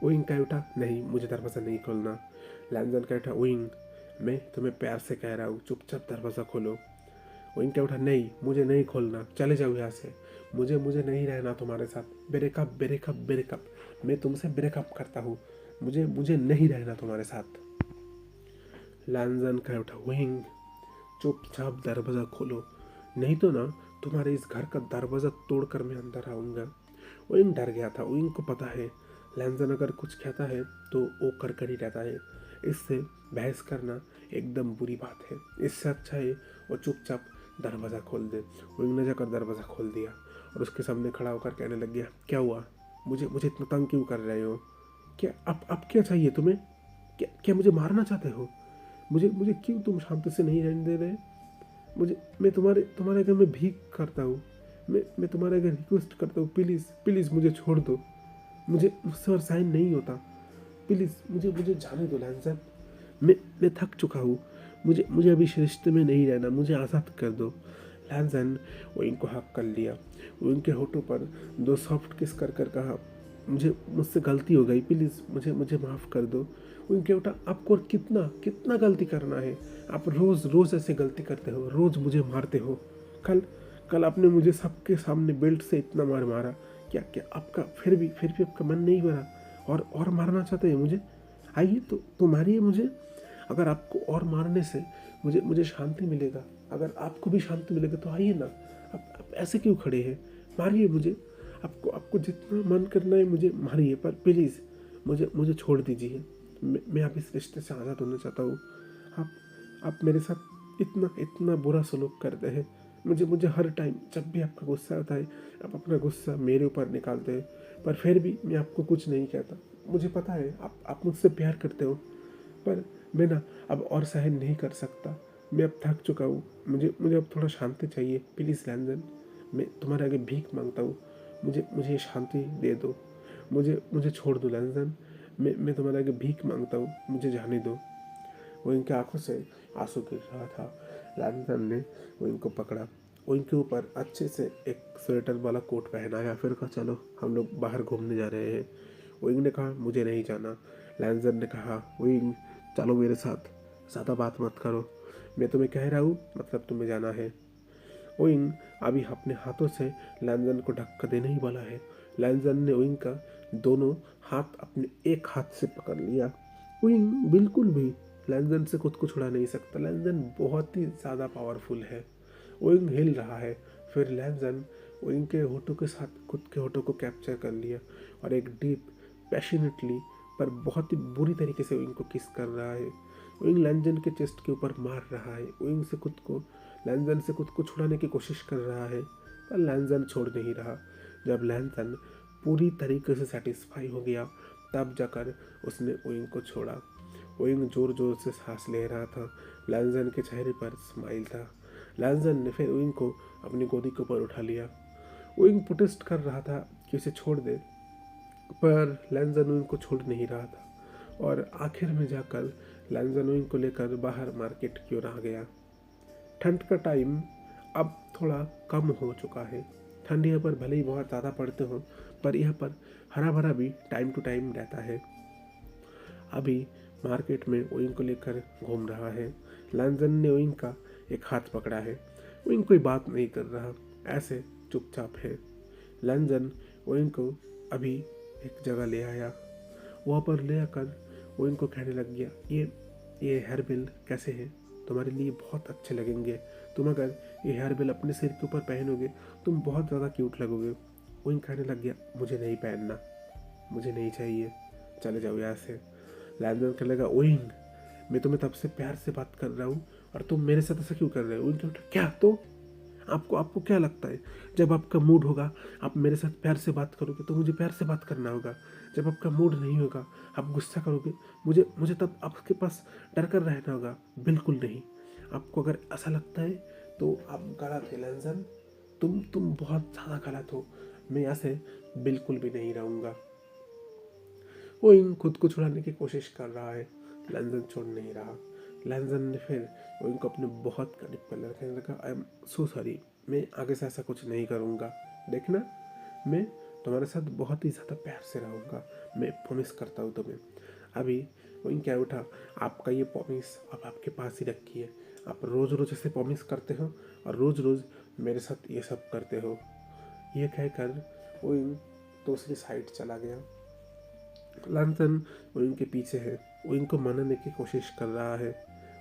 विंग क्या उठा, नहीं मुझे दरवाज़ा नहीं खोलना। लैंजन क्या उठा, विंग मैं तुम्हें प्यार से कह रहा हूँ चुपचाप दरवाज़ा खोलो। विंग क्या उठा, नहीं मुझे नहीं खोलना, चले जाओ यहाँ से, मुझे नहीं रहना तुम्हारे साथ, ब्रेकअप, मैं तुमसे ब्रेकअप करता हूँ, मुझे नहीं रहना तुम्हारे साथ। लैंजन कह उठा, विंग चुपचाप दरवाज़ा खोलो, नहीं तो ना तुम्हारे इस घर का दरवाज़ा तोड़कर मैं अंदर आऊँगा। विंग डर गया था। विंग को पता है लैंजन अगर कुछ कहता है तो वो कर ही रहता है, इससे बहस करना एकदम बुरी बात है। इससे अच्छा है वो चुपचाप दरवाज़ा खोल दे। विंग ने जाकर दरवाज़ा खोल दिया और उसके सामने खड़ा होकर कहने लग गया, क्या हुआ, मुझे इतना तंग क्यों कर रहे हो, क्या अब क्या चाहिए तुम्हें, क्या मुझे मारना चाहते हो, मुझे क्यों तुम शांति से नहीं रहने दे रहे। मैं तुम्हारे तुम्हारे घर में भीख करता हूँ, मैं तुम्हारे घर रिक्वेस्ट करता हूँ, प्लीज़ प्लीज़ मुझे छोड़ दो, मुझसे और साइन नहीं होता, प्लीज़ मुझे मुझे जाने दो लैंसन। मैं थक चुका हूँ, मुझे मुझे अभी इस रिश्ते में नहीं रहना, मुझे आज़ाद कर दो। लैंसन वो इनको हक कर लिया, वो इनके होठों पर 2 सॉफ्ट किस कर कर कहा, मुझसे गलती हो गई, प्लीज़ मुझे मुझे माफ़ कर दो। वो इनके उठा, आपको और कितना कितना गलती करना है, आप रोज़ रोज़ ऐसे गलती करते हो, रोज़ मुझे मारते हो। कल कल आपने मुझे सबके सामने बेल्ट से इतना मारा, क्या क्या आपका फिर भी आपका मन नहीं भरा, और मारना चाहते हैं मुझे? आइए तो मारिए मुझे। अगर आपको और मारने से मुझे शांति मिलेगा, अगर आपको भी शांति मिलेगा तो आइए ना। आप ऐसे क्यों खड़े हैं? मारिए मुझे, आपको आपको जितना मन करना है मुझे मारिए, पर प्लीज़ मुझे छोड़ दीजिए। मैं अब इस रिश्ते से आज़ाद होना चाहता हूँ। आप मेरे साथ इतना इतना बुरा सलूक करते हैं, मुझे हर टाइम जब भी आपका गुस्सा आता है आप अपना गुस्सा मेरे ऊपर निकालते हैं, पर फिर भी मैं आपको कुछ नहीं कहता। मुझे पता है आप मुझसे प्यार करते हो, पर मैं ना अब और सहन नहीं कर सकता। मैं अब थक चुका हूँ, मुझे अब थोड़ा शांति चाहिए, प्लीज़ लैंसन। मैं तुम्हारे आगे भीख मांगता हूँ, मुझे शांति दे दो, मुझे छोड़ दो लैंसन। मैं तुम्हारे आगे भीख मांगता हूँ, मुझे जाने दो। वो इनके आंखों से आंसू गिर रहा था। लैंसन ने वो इनको पकड़ा, वो इनके ऊपर अच्छे से एक स्वेटर वाला कोट पहनाया, फिर कहा चलो हम लोग बाहर घूमने जा रहे हैं। विंग ने कहा मुझे नहीं जाना। लैंसन ने कहा विंग चलो मेरे साथ, ज़्यादा बात मत करो, मैं तुम्हें कह रहा हूँ मतलब तुम्हें जाना है। विंग अभी अपने हाथों से लैंसन को धक्का देने ही वाला है। लैंसन ने विंग का दोनों हाथ अपने एक हाथ से पकड़ लिया। विंग बिल्कुल भी लैंसन से खुद को छुड़ा नहीं सकता, लैंसन बहुत ही ज़्यादा पावरफुल है। विंग हिल रहा है, फिर लैंसन विंग के होठों के साथ खुद के होठों को कैप्चर कर लिया और एक डीप पैशनेटली पर बहुत ही बुरी तरीके से विंग को किस कर रहा है। विंग लैंसन के चेस्ट के ऊपर मार रहा है, विंग से लैंसन से खुद को छुड़ाने की कोशिश कर रहा है, पर लैंसन छोड़ नहीं रहा। जब लैंसन पूरी तरीके से सेटिस्फाई हो गया तब जाकर उसने विंग को छोड़ा। विंग जोर जोर से सांस ले रहा था, लैंसन के चेहरे पर स्माइल था। लैंसन ने फिर विंग को अपनी गोदी के ऊपर उठा लिया। विंग प्रोटेस्ट कर रहा था कि उसे छोड़ दे, पर लैंसन विंग को छोड़ नहीं रहा था और आखिर में जाकर लैंसन विंग को लेकर बाहर मार्केट की ओर आ गया। ठंड का टाइम अब थोड़ा कम हो चुका है। ठंड यहाँ पर भले ही बहुत ज़्यादा पड़ते हो, पर यहाँ पर हरा भरा भी टाइम टू टाइम रहता है। अभी मार्केट में विंग को लेकर घूम रहा है। लैंसन ने विंग का एक हाथ पकड़ा है, विंग कोई बात नहीं कर रहा, ऐसे चुपचाप है। लैंसन विंग को अभी एक जगह ले आया, वहाँ पर ले आकर विंग को कहने लग गया ये हेयर बेल कैसे है, तुम्हारे लिए बहुत अच्छे लगेंगे, तुम अगर ये हेयर बेल अपने सिर के ऊपर पहनोगे तुम बहुत ज़्यादा क्यूट लगोगे। विंग कहने लग गया मुझे नहीं पहनना, मुझे नहीं चाहिए, चले जाओ यहाँ से। लैंसन कहने लगा विंग मैं तुम्हें तब से प्यार से बात कर रहा हूँ और तुम मेरे साथ ऐसा क्यों कर रहे हो? विंग क्या तो आपको क्या लगता है जब आपका मूड होगा आप मेरे साथ प्यार से बात करोगे तो मुझे प्यार से बात करना होगा, जब आपका मूड नहीं होगा आप गुस्सा करोगे मुझे तब आपके पास डर कर रहना होगा? बिल्कुल नहीं। आपको अगर ऐसा लगता है तो आप गलत है लैंसन, तुम बहुत ज़्यादा गलत हो, मैं ऐसे बिल्कुल भी नहीं रहूँगा। वो इन खुद को छुड़ाने की कोशिश कर रहा है, लैंसन छोड़ नहीं रहा। लैंसन ने फिर वो इनको अपने बहुत करीब कर लिया, कहने लगा आई एम सो सॉरी, मैं आगे से ऐसा कुछ नहीं करूँगा, देखना मैं तुम्हारे साथ बहुत ही ज़्यादा प्यार से रहूँगा, मैं प्रॉमिस करता हूँ तुम्हें। अभी वो इन क्या उठा, आपका ये प्रॉमिस आप आपके पास ही रखिए, आप रोज़ रोज़ ऐसे प्रॉमिस करते हो और रोज़ रोज़ मेरे साथ ये सब करते हो। ये कहकर वो इन दूसरी साइड चला गया। लैंसन विंग के पीछे है, विंग को मनाने की कोशिश कर रहा है,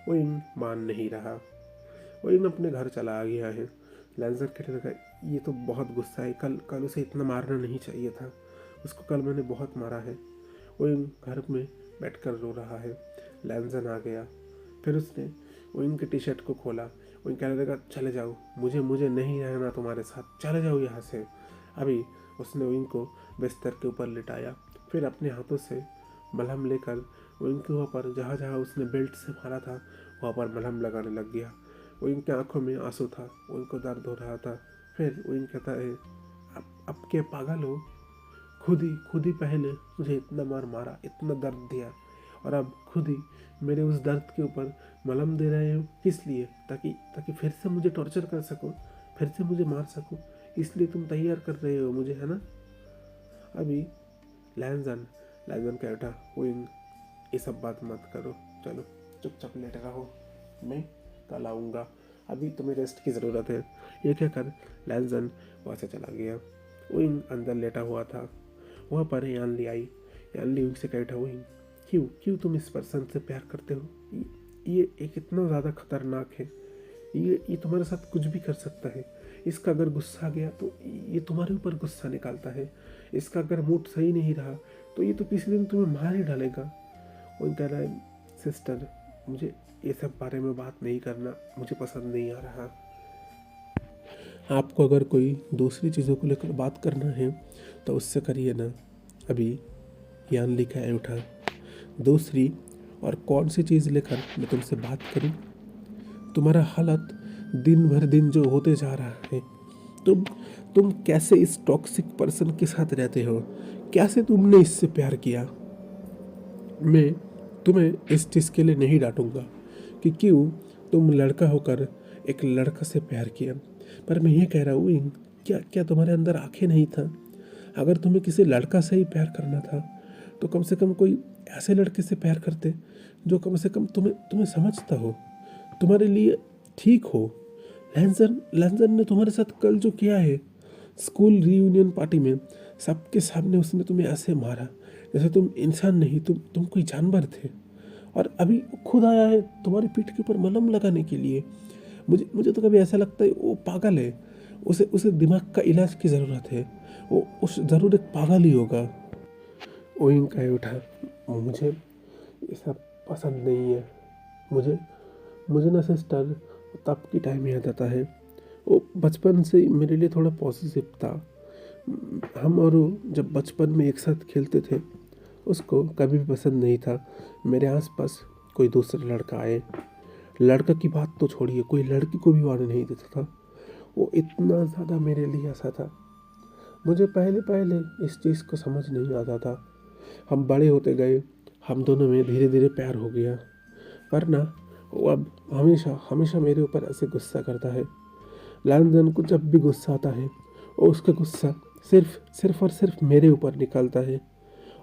विंग मान नहीं रहा। विंग अपने घर चला गया है। लैंसन कहने लगा ये तो बहुत गुस्सा है, कल उसे इतना मारना नहीं चाहिए था, उसको कल मैंने बहुत मारा है। विंग घर में बैठकर रो रहा है। लैंसन आ गया, फिर उसने विंग के टी शर्ट को खोला। विंग कहने लगा चले जाओ, मुझे नहीं रहना तुम्हारे साथ, चले जाओ यहाँ से। अभी उसने विंग को बिस्तर के ऊपर लिटाया, फिर अपने हाथों से मलहम लेकर विंग के वहाँ पर जहाँ जहाँ उसने बेल्ट से मारा था वहाँ पर मलहम लगाने लग गया। उनकी आंखों में आंसू था, उनको दर्द हो रहा था। फिर वो कहता है, अब क्या पागल हो, खुद ही पहले मुझे इतना मार मारा, इतना दर्द दिया, और अब खुद ही मेरे उस दर्द के ऊपर मलहम दे रहे हो, किस लिए? ताकि फिर से मुझे टॉर्चर कर सको, फिर से मुझे मार सको, इसलिए तुम तैयार कर रहे हो मुझे, है ना? अभी लैंजन कह उठा, विंग ये सब बात मत करो, चलो चुपचाप लेटे रहो, मैं कल आऊँगा, अभी तुम्हें रेस्ट की ज़रूरत है। ये कहकर लैंजन वहाँ से चला गया। विंग अंदर लेटा हुआ था। वहाँ पर यानली आई। यानली विंग से कह उठा, विंग क्यों तुम इस पर्सन से प्यार करते हो? ये एक इतना ज़्यादा खतरनाक है, ये तुम्हारे साथ कुछ भी कर सकता है। इसका अगर गुस्सा आ गया तो ये तुम्हारे ऊपर गुस्सा निकालता है। इसका अगर मूड सही नहीं रहा तो ये तो किसी दिन तुम्हें मार ही डालेगा। वो कह रहा है, सिस्टर मुझे ये सब बारे में बात नहीं करना, मुझे पसंद नहीं आ रहा। आपको अगर कोई दूसरी चीज़ों को लेकर बात करना है तो उससे करिए ना। अभी यान लिखा है उठा, दूसरी और कौन सी चीज़ लेकर मैं तुमसे बात करूं? तुम्हारा हालत दिन भर दिन जो होते जा रहा है, तुम कैसे इस टॉक्सिक पर्सन के साथ रहते हो? कैसे तुमने इससे प्यार किया? मैं तुम्हें इस चीज़ के लिए नहीं डांटूंगा कि क्यों तुम लड़का होकर एक लड़का से प्यार किया, पर मैं ये कह रहा हूँ, क्या तुम्हारे अंदर आंखें नहीं था? अगर तुम्हें किसी लड़का से ही प्यार करना था तो कम से कम कोई ऐसे लड़के से प्यार करते जो कम से कम तुम्हें समझता हो, तुम्हारे लिए ठीक हो। लैंजन ने तुम्हारे साथ कल जो किया है, स्कूल रीयूनियन पार्टी में सबके सामने उसने तुम्हें ऐसे मारा जैसे तुम इंसान नहीं, तुम कोई जानवर थे। और अभी खुद आया है तुम्हारी पीठ के ऊपर मलहम लगाने के लिए। मुझे तो कभी ऐसा लगता है वो पागल है, उसे दिमाग का इलाज की ज़रूरत है। वो उस ज़रूर एक पागल ही होगा। ओइंग कह उठा, मुझे ये सब पसंद नहीं है। मुझे ना सिस्टर तब की टाइम याद आता है, वो बचपन से ही मेरे लिए थोड़ा पॉजिटिव था। हम और वो जब बचपन में एक साथ खेलते थे, उसको कभी भी पसंद नहीं था मेरे आसपास कोई दूसरा लड़का आए। लड़का की बात तो छोड़िए, कोई लड़की को भी आने नहीं देता था। वो इतना ज़्यादा मेरे लिए ऐसा था। मुझे पहले इस चीज़ को समझ नहीं आता था। हम बड़े होते गए, हम दोनों में धीरे धीरे प्यार हो गया। पर ना वो अब हमेशा मेरे ऊपर ऐसे गुस्सा करता है। लैंजन को जब भी गुस्सा आता है, वो उसका गुस्सा सिर्फ और सिर्फ मेरे ऊपर निकलता है।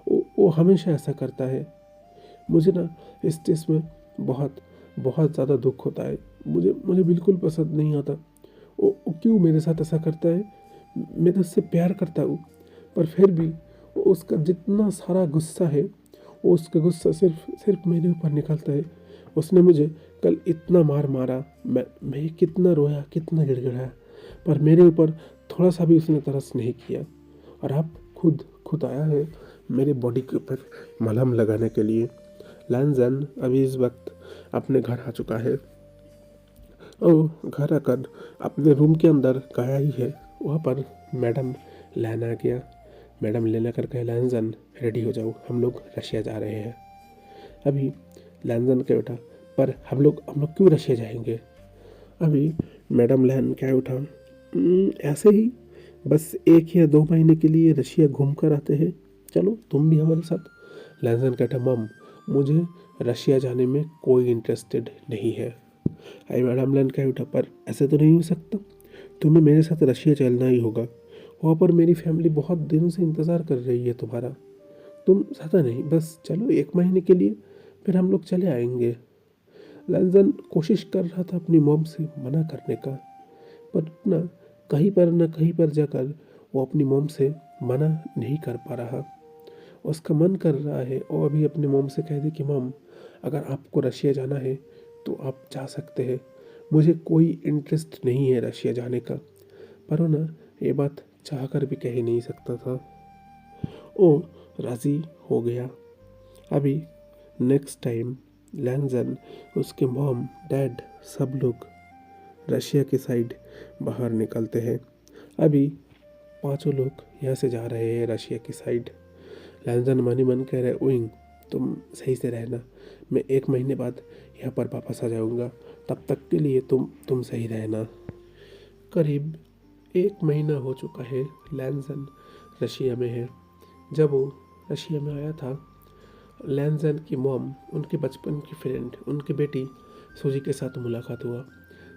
वो हमेशा ऐसा करता है। मुझे ना इस चीज़ में बहुत बहुत ज़्यादा दुख होता है। मुझे बिल्कुल पसंद नहीं आता। वो क्यों मेरे साथ ऐसा करता है? मैं तो उससे प्यार करता हूँ, पर फिर भी वो उसका जितना सारा गुस्सा है, वो उसका गुस्सा सिर्फ मेरे ऊपर निकलता है। उसने मुझे कल इतना मार मारा, मैं कितना रोया, कितना गिड़गिड़ाया, पर मेरे ऊपर थोड़ा सा भी उसने तरस नहीं किया। और अब खुद आया है मेरे बॉडी के ऊपर मलहम लगाने के लिए। लैंजन अभी इस वक्त अपने घर आ चुका है। और घर आकर अपने रूम के अंदर गया ही है, वहाँ पर मैडम लेना गया। मैडम लेना कर कहे, लैंजन रेडी हो जाओ, हम लोग रशिया जा रहे हैं। अभी लैंजन कह उठा, पर हम लोग क्यों रशिया जाएंगे? अभी मैडम लैन कह उठा, ऐसे ही बस 1 या 2 महीने के लिए रशिया घूम कर आते हैं, चलो तुम भी हमारे साथ। लैंजन कहता, मम मुझे रशिया जाने में कोई इंटरेस्टेड नहीं है। आई मैडम लैन कह उठा, पर ऐसे तो नहीं हो सकता, तुम्हें मेरे साथ रशिया चलना ही होगा। वहाँ पर मेरी फैमिली बहुत दिनों से इंतज़ार कर रही है तुम्हारा। तुम ज़्यादा नहीं, बस चलो 1 महीने के लिए, फिर हम लोग चले आएंगे। लैंजन कोशिश कर रहा था अपनी मॉम से मना करने का, पर ना कहीं पर जाकर वो अपनी मॉम से मना नहीं कर पा रहा। उसका मन कर रहा है और अभी अपने मॉम से कह दे कि मॉम अगर आपको रशिया जाना है तो आप जा सकते हैं, मुझे कोई इंटरेस्ट नहीं है रशिया जाने का। पर वो ना ये बात चाह कर भी कह ही नहीं सकता था। वो राज़ी हो गया। अभी नेक्स्ट टाइम लैंजन, उसके मॉम, डैड सब लोग रशिया के साइड बाहर निकलते हैं। अभी 5 लोग यहाँ से जा रहे हैं रशिया की साइड। लैंजन मन ही मन कह रहे, विंग तुम सही से रहना, मैं 1 महीने बाद यहाँ पर वापस आ जाऊँगा, तब तक के लिए तुम सही रहना। करीब 1 महीना हो चुका है लैंजन रशिया में है। जब वो रशिया में आया था, लैंजन की मॉम, उनके बचपन की फ्रेंड, उनकी बेटी सूजी के साथ मुलाकात हुआ।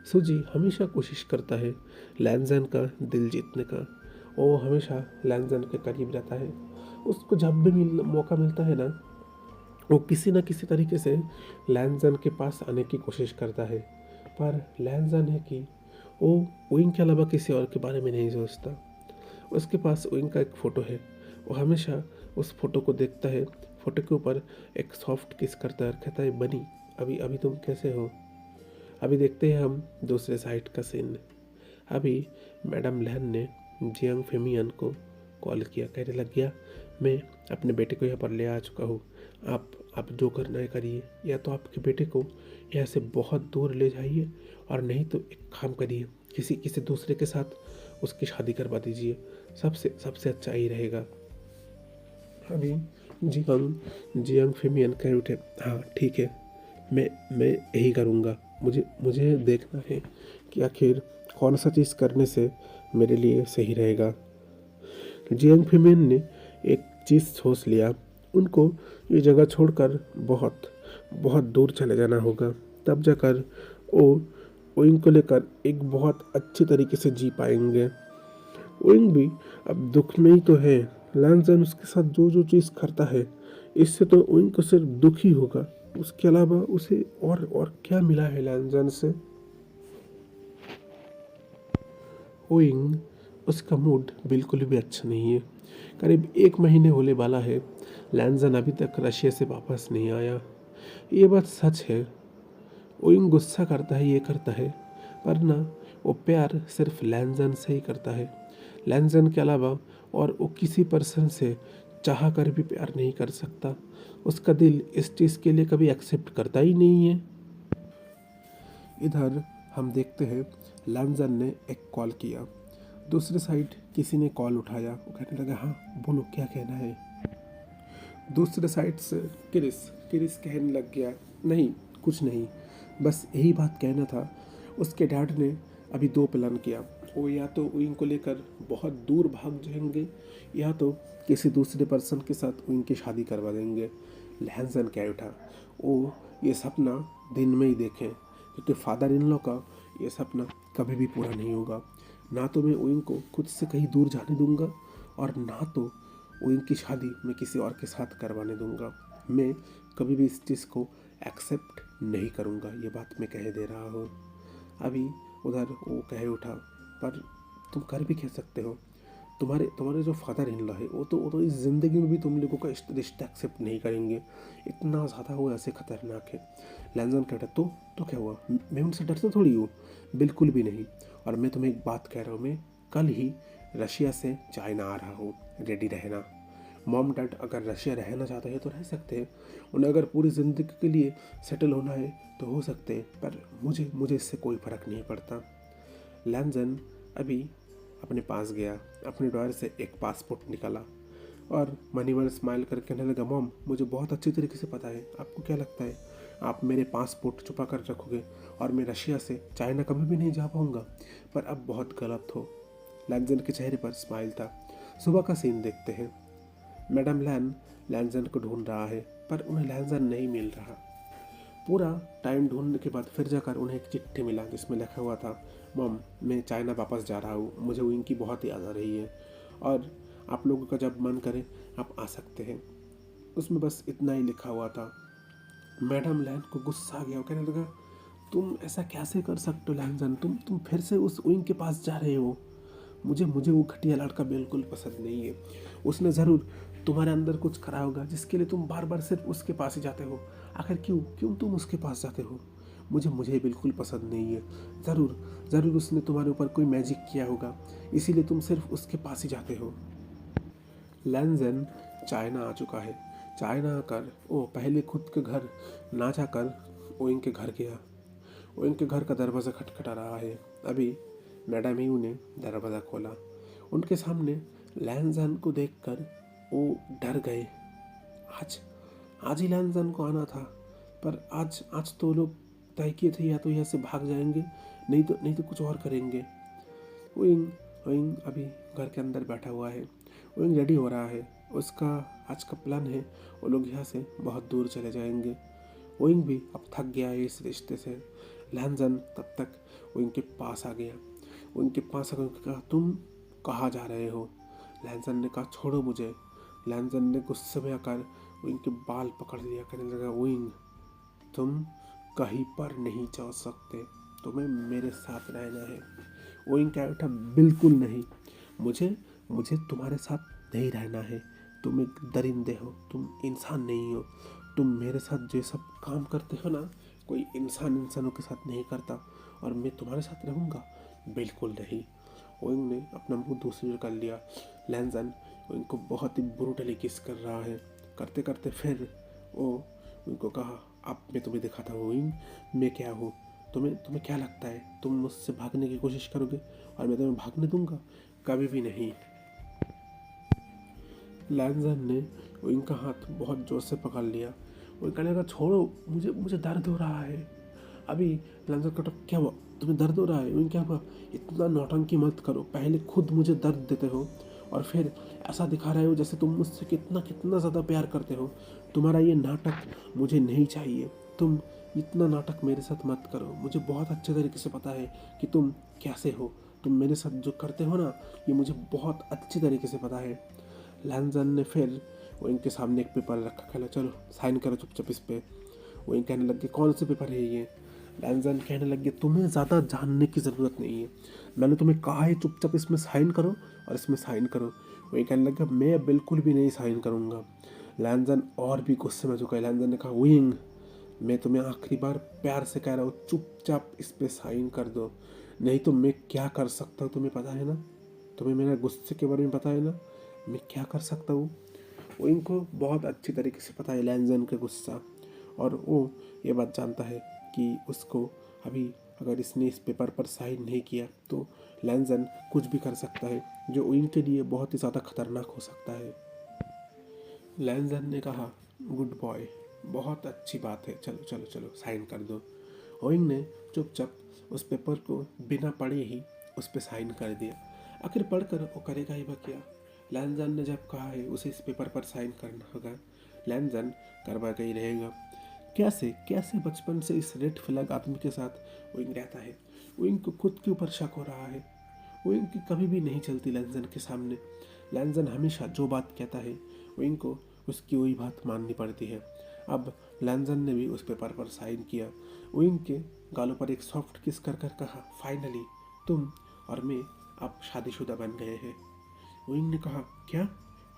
सूजी हमेशा कोशिश करता है लैंजन का दिल जीतने का। वो हमेशा लैंजन के करीब रहता है। उसको जब भी मौका मिलता है ना, वो किसी न किसी तरीके से लैंजन के पास आने की कोशिश करता है। पर लैंजन है कि वो विंग के अलावा किसी और के बारे में नहीं सोचता। उसके पास विंग का एक फ़ोटो है। वो हमेशा उस फोटो को देखता है। फोटो के ऊपर एक सॉफ्ट किस करता है और कहता है, बनी अभी अभी तुम कैसे हो। अभी देखते हैं हम दूसरे साइड का सीन। अभी मैडम लहन ने जियांग फेमियन को कॉल किया, कहने लग गया, मैं अपने बेटे को यहाँ पर ले आ चुका हूँ। आप जो करना है करिए, या तो आपके बेटे को यहाँ से बहुत दूर ले जाइए, और नहीं तो एक काम करिए, किसी दूसरे के साथ उसकी शादी करवा दीजिए। सबसे सबसे अच्छा ही रहेगा। अभी जियांग फेमियन कह उठे, हाँ ठीक है, मैं यही करूँगा। मुझे देखना है कि आखिर कौन सा चीज़ करने से मेरे लिए सही रहेगा। जियांग फेमियन ने एक चीज़ सोच लिया, उनको ये जगह छोड़कर बहुत बहुत दूर चले जाना होगा, तब जाकर वो विंग को लेकर एक बहुत अच्छी तरीके से जी पाएंगे। विंग भी अब दुख में ही तो है। लैंजन उसके साथ जो जो चीज़ करता है, इससे तो विंग को सिर्फ दुख ही होगा। उसके अलावा उसे और क्या मिला है लैंजन से। विंग, उसका मूड बिल्कुल भी अच्छा नहीं है। करीब 1 महीने होने वाला है, लैंजन अभी तक रशिया से वापस नहीं आया। ये बात सच है। विंग गुस्सा करता है, ये करता है, पर ना वो प्यार सिर्फ लैंजन से ही करता है। लैंजन के अलावा और वो किसी पर्सन से चाह कर भी प्यार नहीं कर सकता। उसका दिल इस चीज़ के लिए कभी एक्सेप्ट करता ही नहीं है। इधर हम देखते हैं लैंजन ने एक कॉल किया। दूसरी साइड किसी ने कॉल उठाया। वो कहने लगा, हाँ बोलो क्या कहना है। दूसरे साइड से क्रिस कहने लग गया, नहीं कुछ नहीं, बस यही बात कहना था। उसके डैड ने अभी 2 प्लान किया। वो या तो विंग को लेकर बहुत दूर भाग जाएंगे, या तो किसी दूसरे पर्सन के साथ विंग की शादी करवा देंगे। लैंजन कह उठा, वो ये सपना दिन में ही देखें, क्योंकि फादर इन लॉ का ये सपना कभी भी पूरा नहीं होगा। ना तो मैं विंग को खुद से कहीं दूर जाने दूंगा, और ना तो विंग की शादी मैं किसी और के साथ करवाने दूंगा। मैं कभी भी इस चीज़ को एक्सेप्ट नहीं करूंगा, ये बात मैं कह दे रहा हूँ। अभी उधर वो कह उठा, पर तुम कर भी कह सकते हो। तुम्हारे जो फादर इन लॉ है, वो तो इस ज़िंदगी में भी तुम लोगों का रिश्ता एक्सेप्ट नहीं करेंगे। इतना ज़्यादा वो ऐसे खतरनाक है। लैंजन कहता, तो क्या हुआ, मैं उनसे डरता थोड़ी हूँ, बिल्कुल भी नहीं। और मैं तुम्हें एक बात कह रहा हूँ, मैं कल ही रशिया से चाइना आ रहा हूँ, रेडी रहना। मॉम डैड अगर रशिया रहना चाहते हैं तो रह सकते हैं, उन्हें अगर पूरी ज़िंदगी के लिए सेटल होना है तो हो सकते हैं, पर मुझे इससे कोई फ़र्क नहीं पड़ता। लैंजन अभी अपने पास गया, अपने ड्रॉयर से एक पासपोर्ट निकाला, और मनीवर स्माइल करके कहने लगा, मॉम मुझे बहुत अच्छी तरीके से पता है, आपको क्या लगता है आप मेरे पासपोर्ट छुपा कर रखोगे और मैं रशिया से चाइना कभी भी नहीं जा पाऊँगा? पर अब बहुत गलत हो। लैंजन के चेहरे पर स्माइल था। सुबह का सीन देखते हैं। मैडम लैन लैंजन को ढूंढ रहा है, पर उन्हें लैंजन नहीं मिल रहा। पूरा टाइम ढूंढने के बाद फिर जाकर उन्हें एक चिट्ठी मिला, जिसमें लिखा हुआ था, मॉम मैं चाइना वापस जा रहा हूँ, मुझे इनकी बहुत याद आ रही है, और आप लोगों का जब मन करे आप आ सकते हैं। उसमें बस इतना ही लिखा हुआ था। मैडम लैन को गुस्सा आ गया। वो कहने लगा, तुम ऐसा कैसे कर सकते हो लैंजन, तुम फिर से उस विंग के पास जा रहे हो। मुझे वो घटिया लड़का बिल्कुल पसंद नहीं है। उसने ज़रूर तुम्हारे अंदर कुछ करा होगा, जिसके लिए तुम बार बार सिर्फ उसके पास ही जाते हो। आखिर क्यों तुम उसके पास जाते हो? मुझे बिल्कुल पसंद नहीं है। ज़रूर उसने तुम्हारे ऊपर कोई मैजिक किया होगा, इसीलिए तुम सिर्फ उसके पास ही जाते हो। लैंजन चाइना आ चुका है। चाइना आकर वो पहले खुद के घर ना जाकर ओइंग के घर गया। ओइंग के घर का दरवाज़ा खटखटा रहा है। अभी मैडम ही उन्हें दरवाज़ा खोला। उनके सामने लैंजन को देखकर वो डर गए। आज ही लैंजन को आना था, पर आज तो लोग तय किए थे या तो यहाँ से भाग जाएंगे, नहीं तो कुछ और करेंगे। विंग विंग अभी घर के अंदर बैठा हुआ है। विंग रेडी हो रहा है। उसका आज का प्लान है वो लोग यहाँ से बहुत दूर चले जाएंगे। विंग भी अब थक गया है इस रिश्ते से। लैंजन तब तक विंग के पास आ गया। विंग के पास आकर कहा, तुम कहाँ जा रहे हो? लैंजन ने कहा, छोड़ो मुझे। लैंजन ने गुस्से में आकर विंग के बाल पकड़ लिया, कहने लगा, विंग तुम कहीं पर नहीं जा सकते, तुम्हें मेरे साथ रहना है। विंग कह उठा, बिल्कुल नहीं, मुझे मुझे तुम्हारे साथ नहीं रहना है। तुम एक दरिंदे हो, तुम इंसान नहीं हो। तुम मेरे साथ जो सब काम करते हो ना, कोई इंसानों के साथ नहीं करता, और मैं तुम्हारे साथ रहूँगा? बिल्कुल नहीं। विंग ने अपना मुंह दूसरी ओर कर लिया। लैंजन विंग को बहुत ही ब्रूटली किस कर रहा है। करते करते फिर वो विंग को कहा, अब मैं तुम्हें दिखाता हूँ विंग, मैं क्या हूँ। तुम्हें क्या लगता है तुम मुझसे भागने की कोशिश करोगे और मैं तुम्हें भागने दूंगा? कभी भी नहीं। लैंजन ने विंग का हाथ बहुत जोर से पकड़ लिया। वो कहने लगा, छोड़ो, मुझे दर्द हो रहा है। अभी लैंजन का क्या हुआ? तुम्हें दर्द हो रहा है? विंग क्या हुआ? इतना नौटंकी मत करो, पहले खुद मुझे दर्द देते हो और फिर ऐसा दिखा रहे हो जैसे तुम मुझसे कितना कितना ज़्यादा प्यार करते हो। तुम्हारा ये नाटक मुझे नहीं चाहिए। तुम इतना नाटक मेरे साथ मत करो। मुझे बहुत अच्छे तरीके से पता है कि तुम कैसे हो। तुम मेरे साथ जो करते हो ना, ये मुझे बहुत अच्छी तरीके से पता है। लैंजन ने फिर वो इनके सामने एक पेपर रखा, कहला, चलो साइन करो चुपचाप इस पे। वो इन कहने लगे, कौन से पेपर है ये? लैंजन कहने लगे, तुम्हें ज़्यादा जानने की ज़रूरत नहीं है। मैंने तुम्हें कहा है चुपचाप इसमें साइन करो और इसमें साइन करो। वही कहने लगा, मैं बिल्कुल भी नहीं साइन करूँगा। लैंजन और भी गुस्से में चुका है। लैंजन ने कहा, विंग मैं तुम्हें आखिरी बार प्यार से कह रहा हूँ, चुपचाप इस पे साइन कर दो, नहीं तो मैं क्या कर सकता हूँ तुम्हें पता है ना? तुम्हें मेरा गुस्से के बारे में पता है ना, मैं क्या कर सकता हूँ? वो इनको बहुत अच्छी तरीके से पता है लैंजन का गुस्सा, और वो ये बात जानता है कि उसको अभी अगर इसने इस पेपर पर साइन नहीं किया तो लैंजन कुछ भी कर सकता है, जो इनके लिए बहुत ही ज़्यादा खतरनाक हो सकता है। लैंजन ने कहा, गुड बॉय, बहुत अच्छी बात है, चलो चलो चलो साइन कर दो। ओइंग ने चुपचाप उस पेपर को बिना पढ़े ही उस पर साइन कर दिया। आखिर पढ़कर वो करेगा ही क्या? लैंजन ने जब कहा है उसे इस पेपर पर साइन करना होगा, लैंजन करवा के ही रहेगा। कैसे कैसे बचपन से इस रेड फ्लैग आदमी के साथ ओइंग रहता है। ओइंग को खुद के ऊपर शक हो रहा है। ओइंग की कभी भी नहीं चलती लैंजन के सामने। लैंजन हमेशा जो बात कहता है ओइंग को उसकी वही बात माननी पड़ती है। अब लैंजन ने भी उस पेपर पर साइन किया। ओइंग के गालों पर एक सॉफ्ट किस कर कर कहा, फाइनली तुम और मैं अब शादीशुदा बन गए हैं। ओइंग ने कहा, क्या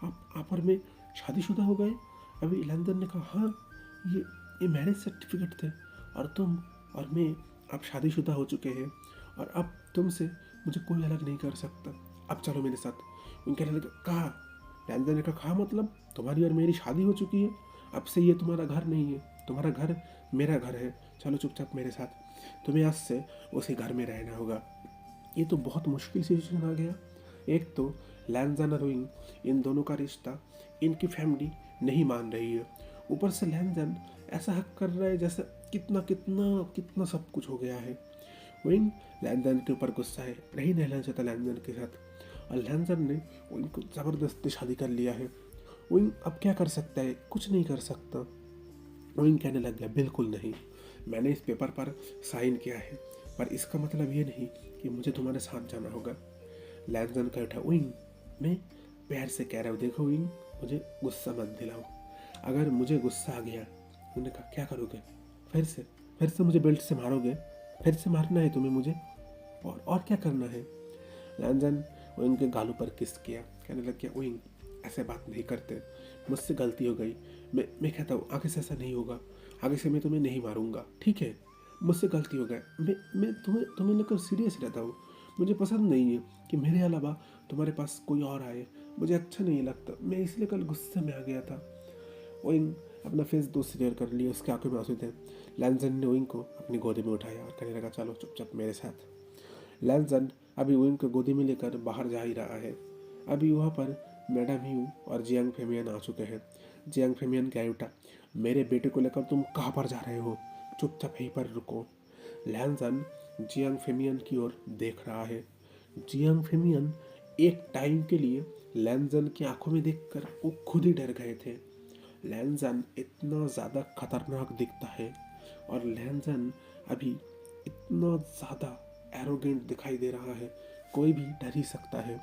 आप और मैं शादीशुदा हो गए? अभी लैंजन ने कहा, हाँ, ये मैरिज सर्टिफिकेट थे और तुम और मैं अब शादीशुदा हो चुके हैं और अब तुमसे मुझे कोई अलग नहीं कर सकता। अब चलो मेरे साथ। उनके कहने लगा, कहा? लैंजन ने कहा, मतलब तुम्हारी और मेरी शादी हो चुकी है, अब से ये तुम्हारा घर नहीं है, तुम्हारा घर मेरा घर है, चलो चुपचाप मेरे साथ। तुम्हें आज से उसी घर में रहना होगा। ये तो बहुत मुश्किल सिचुएशन आ गया। एक तो लैंजन और विंग, इन दोनों का रिश्ता इनकी फैमिली नहीं मान रही है, ऊपर से लैंजन ऐसा हक कर रहा है जैसे कितना कितना कितना सब कुछ हो गया है। विंग लैंजन के ऊपर गुस्सा है, नहीं रहना चाहता लैंजन के साथ, और लैंजन ने विंग को ज़बरदस्ती शादी कर लिया है। विंग अब क्या कर सकता है? कुछ नहीं कर सकता। विंग कहने लग गया, बिल्कुल नहीं, मैंने इस पेपर पर साइन किया है, पर इसका मतलब ये नहीं कि मुझे तुम्हारे साथ जाना होगा। लैंजन का उठा, विंग मैं प्यार से कह रहा हूँ, देखो विंग मुझे गुस्सा मत दिलाओ। अगर मुझे गुस्सा आ गया, उन्होंने कहा, क्या करोगे? फिर से मुझे बेल्ट से मारोगे? फिर से मारना है तुम्हें मुझे? और क्या करना है? लैंजन विंग के गालों पर किस किया, कहने लग गया, विंग ऐसे बात नहीं करते, मुझसे गलती हो गई, मैं कहता हूँ आगे से ऐसा नहीं होगा, आगे से मैं तुम्हें नहीं मारूंगा, ठीक है? मुझसे गलती हो गया, मैं तुम्हें लेकर सीरियस रहता हूँ। मुझे पसंद नहीं है कि मेरे अलावा तुम्हारे पास कोई और आए, मुझे अच्छा नहीं लगता, मैं इसलिए कल गुस्से में आ गया था। विंग अपना फेस दूसरी ओर कर लिया, उसके आंखों में आंसू थे। लैंजन ने विंग को अपनी गोदी में उठाया और कहने लगा, चलो चुपचाप मेरे साथ। लैंजन अभी विंग को गोदी में लेकर बाहर जा ही रहा है। अभी वहाँ पर मैडम ह्यू और जियांग फेमियन आ चुके हैं। जियांग फेमियन कह उठा, मेरे बेटे को लेकर तुम कहाँ पर जा रहे हो? चुपचाप यहीं पर रुको। लैंजन जियांग फेमियन की ओर देख रहा है। जियांग फेमियन एक टाइम के लिए लैंजन की आंखों में देखकर वो खुद ही डर गए थे। लैंजन इतना ज़्यादा खतरनाक दिखता है और लैंजन अभी इतना ज़्यादा एरोगेंट दिखाई दे रहा है, कोई भी डर ही सकता है।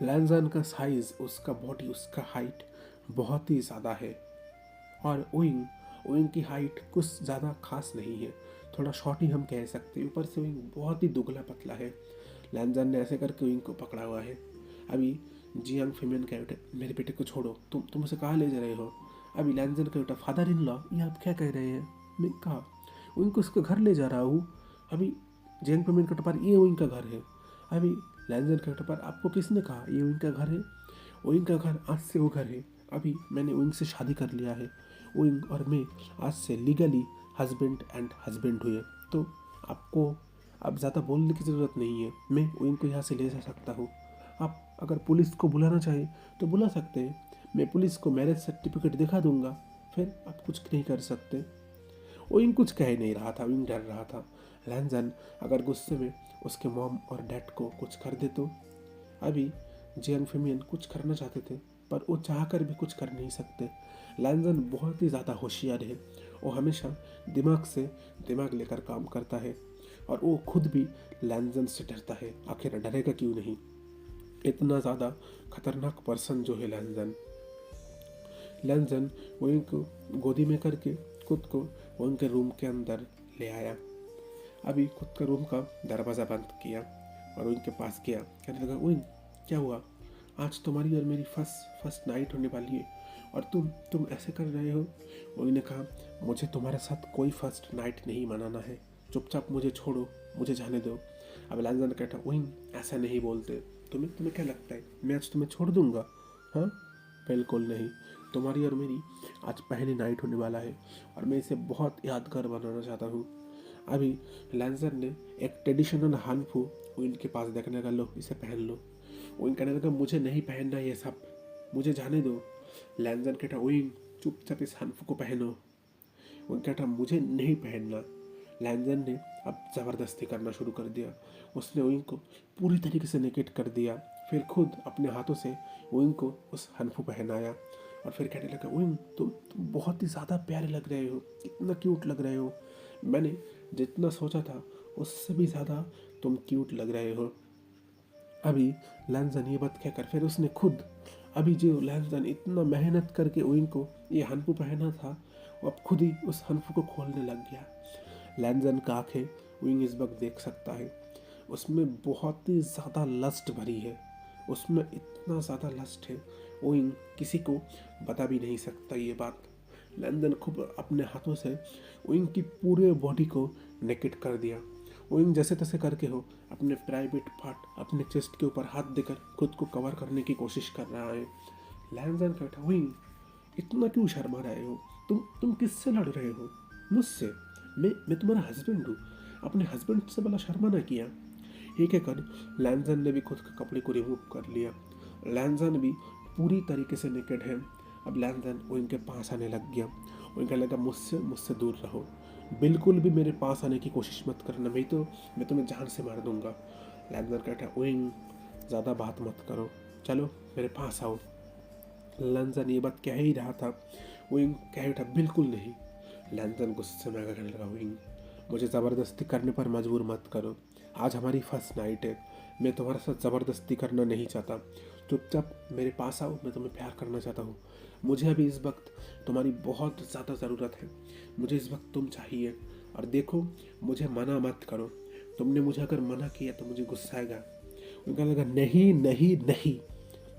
लैंजन का साइज, उसका बॉडी, उसका हाइट बहुत ही ज़्यादा है और ओइंग ओइंग की हाइट कुछ ज़्यादा खास नहीं है, थोड़ा शॉर्ट ही हम कह सकते हैं। ऊपर से ओइंग बहुत ही दुबला पतला है। लैंजन ने ऐसे करके ओइंग को पकड़ा हुआ है। अभी जियांग फेमियन कह उठे, मेरे बेटे को छोड़ो, तुम उसे कहाँ ले जा रहे हो? अभी लैंजन कह उठा, फादर इन लॉ, ये आप क्या कह रहे हैं? मैं कहा ओइंग को उसके घर ले जा रहा हूँ। अभी जियांग फेमियन का टपार, ये ओइंग का घर है। अभी लैंजन का टपार, आपको किसने कहा ये ओइंग का घर है? ओइंग का घर आज से वो घर है। अभी मैंने ओइंग से शादी कर लिया है। ओइंग और मैं आज से लीगली हस्बैंड एंड हस्बैंड हुए। तो आपको अब ज़्यादा बोलने की ज़रूरत नहीं है, मैं ओइंग को यहाँ से ले जा सकता हूँ। आप अगर पुलिस को बुलाना चाहें तो बुला सकते हैं, मैं पुलिस को मैरिज सर्टिफिकेट दिखा दूंगा, फिर आप कुछ नहीं कर सकते। ओइंग कुछ कह नहीं रहा था, ओइंग डर रहा था। लैंजन अगर गुस्से में उसके मॉम और डैड को कुछ कर दे तो। अभी जियांग फेमियन कुछ करना चाहते थे पर वो चाह कर भी कुछ कर नहीं सकते। लैंजन बहुत ही ज़्यादा होशियार है, वो हमेशा दिमाग से दिमाग लेकर काम करता है और वो खुद भी लैंजन से डरता है। आखिर डरेगा क्यों नहीं, इतना ज़्यादा खतरनाक पर्सन जो है लैंजन। लैंजन वहीं को गोदी में करके खुद को उनके रूम के अंदर ले आया। अभी खुद का रूम का दरवाज़ा बंद किया और उनके पास गया। कहने लगा, उन क्या हुआ? आज तुम्हारी और मेरी फर्स्ट नाइट होने वाली है और तुम ऐसे कर रहे हो? उन्होंने कहा, मुझे तुम्हारे साथ कोई फर्स्ट नाइट नहीं मनाना है, चुपचाप मुझे छोड़ो, मुझे जाने दो। अब लैंजन कहता, उन ऐसा नहीं बोलते, तुम्हें क्या लगता है मैं आज तुम्हें छोड़ दूंगा? हाँ, बिल्कुल नहीं। तुम्हारी और मेरी आज पहली नाइट होने वाला है और मैं इसे बहुत यादगार बनाना चाहता हूँ। अभी लैंजन ने एक ट्रेडिशनल हानफू उनके पास देखने लगा, लो इसे पहन लो। वो कहने लगा, मुझे नहीं पहनना ये सब, मुझे जाने दो। लैंजन कहता, ओइंग चुपचाप इस हानफू को पहनो। वो कहता, मुझे नहीं पहनना। लैंजन ने अब ज़बरदस्ती करना शुरू कर दिया। उसने ओइंग को पूरी तरीके से नेकेट कर दिया, फिर खुद अपने हाथों से ओइंग को उस हानफू पहनाया और फिर कहने लगा, ओइंग तुम बहुत ही ज़्यादा प्यारे लग रहे हो, कितना क्यूट लग रहे हो। मैंने जितना सोचा था उससे भी ज़्यादा तुम क्यूट लग रहे हो। अभी लैंजन ये बात कहकर फिर उसने खुद, अभी जो लैंजन इतना मेहनत करके ओइंग को ये हनफू पहना था, वो अब खुद ही उस हनफू को खोलने लग गया। लैंजन का आंखें ओइंग इस वक्त देख सकता है, उसमें बहुत ही ज़्यादा लस्ट भरी है, उसमें इतना ज़्यादा लस्ट है, ओइंग किसी को बता भी नहीं सकता ये बात। लैंजन खूब अपने हाथों से ओइंग की पूरे बॉडी को नेकेट कर दिया। ओइंग जैसे तैसे करके हो अपने प्राइवेट पार्ट, अपने चेस्ट के ऊपर हाथ देकर खुद को कवर करने की कोशिश कर रहा है। लैंजन कहता, ओइंग इतना क्यों शर्मा रहे हो? तुम किससे लड़ रहे हो? मुझसे? मैं तुम्हारा हस्बैंड हूँ, अपने हस्बैंड से भला शर्मा ना किया? ये कहकर लैंजन ने भी खुद के कपड़े को रिमूव कर लिया। लैंजन भी पूरी तरीके से नेकेड है। अब लैंजन उनके पास आने लग गया। उनका लगा, मुझसे दूर रहो, बिल्कुल भी मेरे पास आने की कोशिश मत करना, मैं तुम्हें जान से मार दूंगा। लैंजन कहता, ओइंग ज़्यादा बात मत करो, चलो मेरे पास आओ। लैंजन ये बात कह ही रहा था, ओइंग कह उठा, बिल्कुल नहीं। लैंजन गुस्से में कहने लगा, ओइंग मुझे ज़बरदस्ती करने पर मजबूर मत करो, आज हमारी फर्स्ट नाइट है, मैं तुम्हारे साथ ज़बरदस्ती करना नहीं चाहता, चुपचाप मेरे पास आओ, मैं तुम्हें प्यार करना चाहता हूँ। मुझे अभी इस वक्त तुम्हारी बहुत ज़्यादा ज़रूरत है, मुझे इस वक्त तुम चाहिए। और देखो, मुझे मना मत करो, तुमने मुझे अगर मना किया तो मुझे गुस्सा आएगा। उनका लगा, नहीं नहीं नहीं,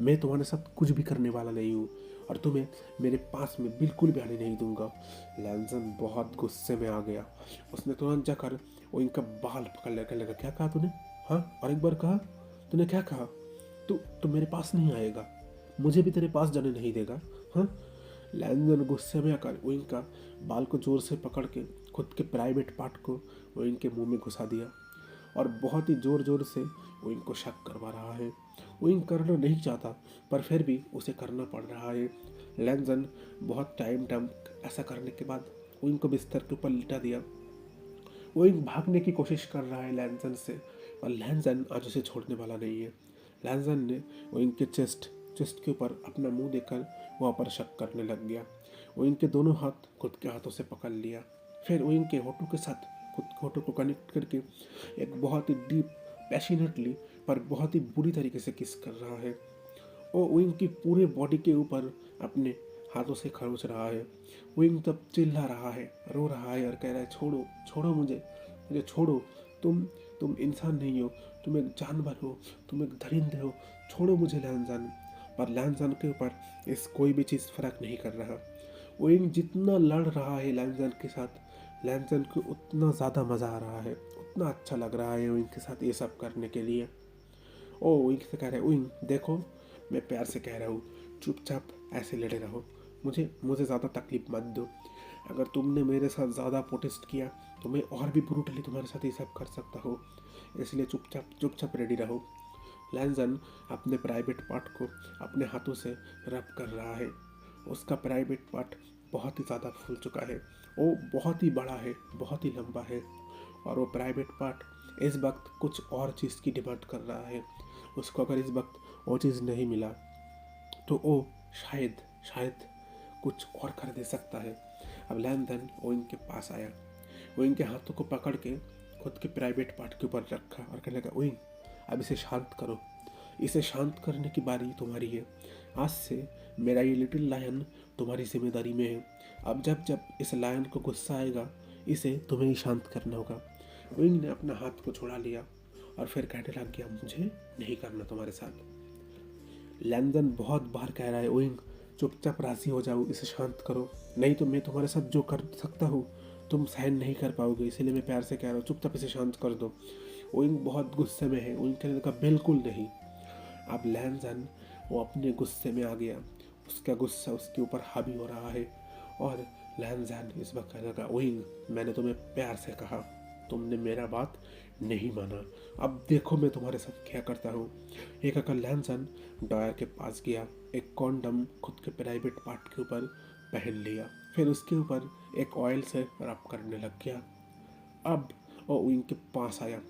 मैं तुम्हारे साथ कुछ भी करने वाला नहीं हूँ और तुम्हें मेरे पास में बिल्कुल भी आने नहीं दूंगा। लैंजन बहुत गुस्से में आ गया। उसने तुरंत जाकर वो इनका बाल पकड़ लेकर लगा, क्या कहा तूने? हाँ, और एक बार कहा, तूने क्या कहा? तू मेरे पास नहीं आएगा, मुझे भी तेरे पास जाने नहीं देगा? हाँ। लैंजन गुस्से में आकर वो इनका बाल को जोर से पकड़ के खुद के प्राइवेट पार्ट को वो इनके मुंह में घुसा दिया और बहुत ही जोर जोर से वो इनको शक करवा रहा है। वो इन करना नहीं चाहता पर फिर भी उसे करना पड़ रहा है। लैंजन बहुत टाइम ऐसा करने के बाद ओइंग को बिस्तर के ऊपर लिटा दिया। ओइंग भागने की कोशिश कर रहा है लैंजन से, और लैंजन आज उसे छोड़ने वाला नहीं है। लैंजन ने ओइंग के चेस्ट के ऊपर अपना मुंह देकर वहाँ पर शक करने लग गया। ओइंग के दोनों हाथ खुद के हाथों से पकड़ लिया। फिर ओइंग के होठों के साथ खुद के होठों को कनेक्ट करके एक बहुत ही डीप, पैशनेटली पर बहुत ही बुरी तरीके से किस कर रहा है। वो ओइंग की पूरे बॉडी के ऊपर अपने हाथों से खरोच रहा है। ओइंग तब चिल्ला रहा है, रो रहा है और कह रहा है, छोड़ो छोड़ो मुझे छोड़ो। तुम इंसान नहीं हो, तुम एक जानवर हो, तुम एक दरिंदे हो, छोड़ो मुझे लैंजन। पर लैंजन के ऊपर इस कोई भी चीज़ फर्क नहीं कर रहा। ओइंग जितना लड़ रहा है लैंजन के साथ, लैंजन को उतना ज़्यादा मज़ा आ रहा है, उतना अच्छा लग रहा है ओइंग के साथ ये सब करने के लिए। ओ ओइंग से कह रहा है, ओइंग देखो, मैं प्यार से कह रहा हूँ, चुपचाप ऐसे लड़े रहो, मुझे ज़्यादा तकलीफ मत दो। अगर तुमने मेरे साथ ज़्यादा प्रोटेस्ट किया तो मैं और भी ब्रूटली तुम्हारे साथ ये सब कर सकता हूँ, इसलिए चुपचाप रेडी रहो। लैंजन अपने प्राइवेट पार्ट को अपने हाथों से रब कर रहा है। उसका प्राइवेट पार्ट बहुत ही ज़्यादा फूल चुका है, वो बहुत ही बड़ा है, बहुत ही लंबा है, और वो प्राइवेट पार्ट इस वक्त कुछ और चीज़ की डिमांड कर रहा है। उसको अगर इस वक्त वो चीज़ नहीं मिला तो वो शायद कुछ और कर दे सकता है। अब लैंजन ओइंग के पास आया, ओइंग के हाथों को पकड़ के खुद के प्राइवेट पार्ट के ऊपर रखा और कहने लगा, ओइंग अब इसे शांत करो, इसे शांत करने की बारी तुम्हारी है। आज से मेरा ये लिटिल लायन तुम्हारी जिम्मेदारी में है। अब जब इस लायन को गुस्सा आएगा, इसे तुम्हें ही शांत करना होगा। ओइंग ने अपना हाथ को छुड़ा लिया और फिर कहने लग गया, मुझे नहीं करना तुम्हारे साथ। लैंजन बहुत बार कह रहा है, ओइंग चुपचाप राजी हो जाओ, इसे शांत करो, नहीं तो मैं तुम्हारे साथ जो कर सकता हूँ तुम सहन नहीं कर पाओगे, इसीलिए मैं प्यार से कह रहा हूँ, चुपचाप इसे शांत कर दो। ओइंग बहुत गुस्से में है। ओइंग कहने लगा, बिल्कुल नहीं। अब लैंजन वो अपने गुस्से में आ गया, उसका गुस्सा उसके ऊपर हावी हो रहा है, और लैंजन इस वक्त कहने लगा, ओइंग मैंने तुम्हें प्यार से कहा, तुमने मेरा बात नहीं माना, अब देखो मैं तुम्हारे साथ क्या करता हूँ। एक अकल लैंजन ड्रॉयर के पास गया, एक कॉन्डम खुद के प्राइवेट पार्ट के ऊपर पहन लिया, फिर उसके ऊपर एक ऑयल से रब करने लग गया। अब वो विंग के पास आया,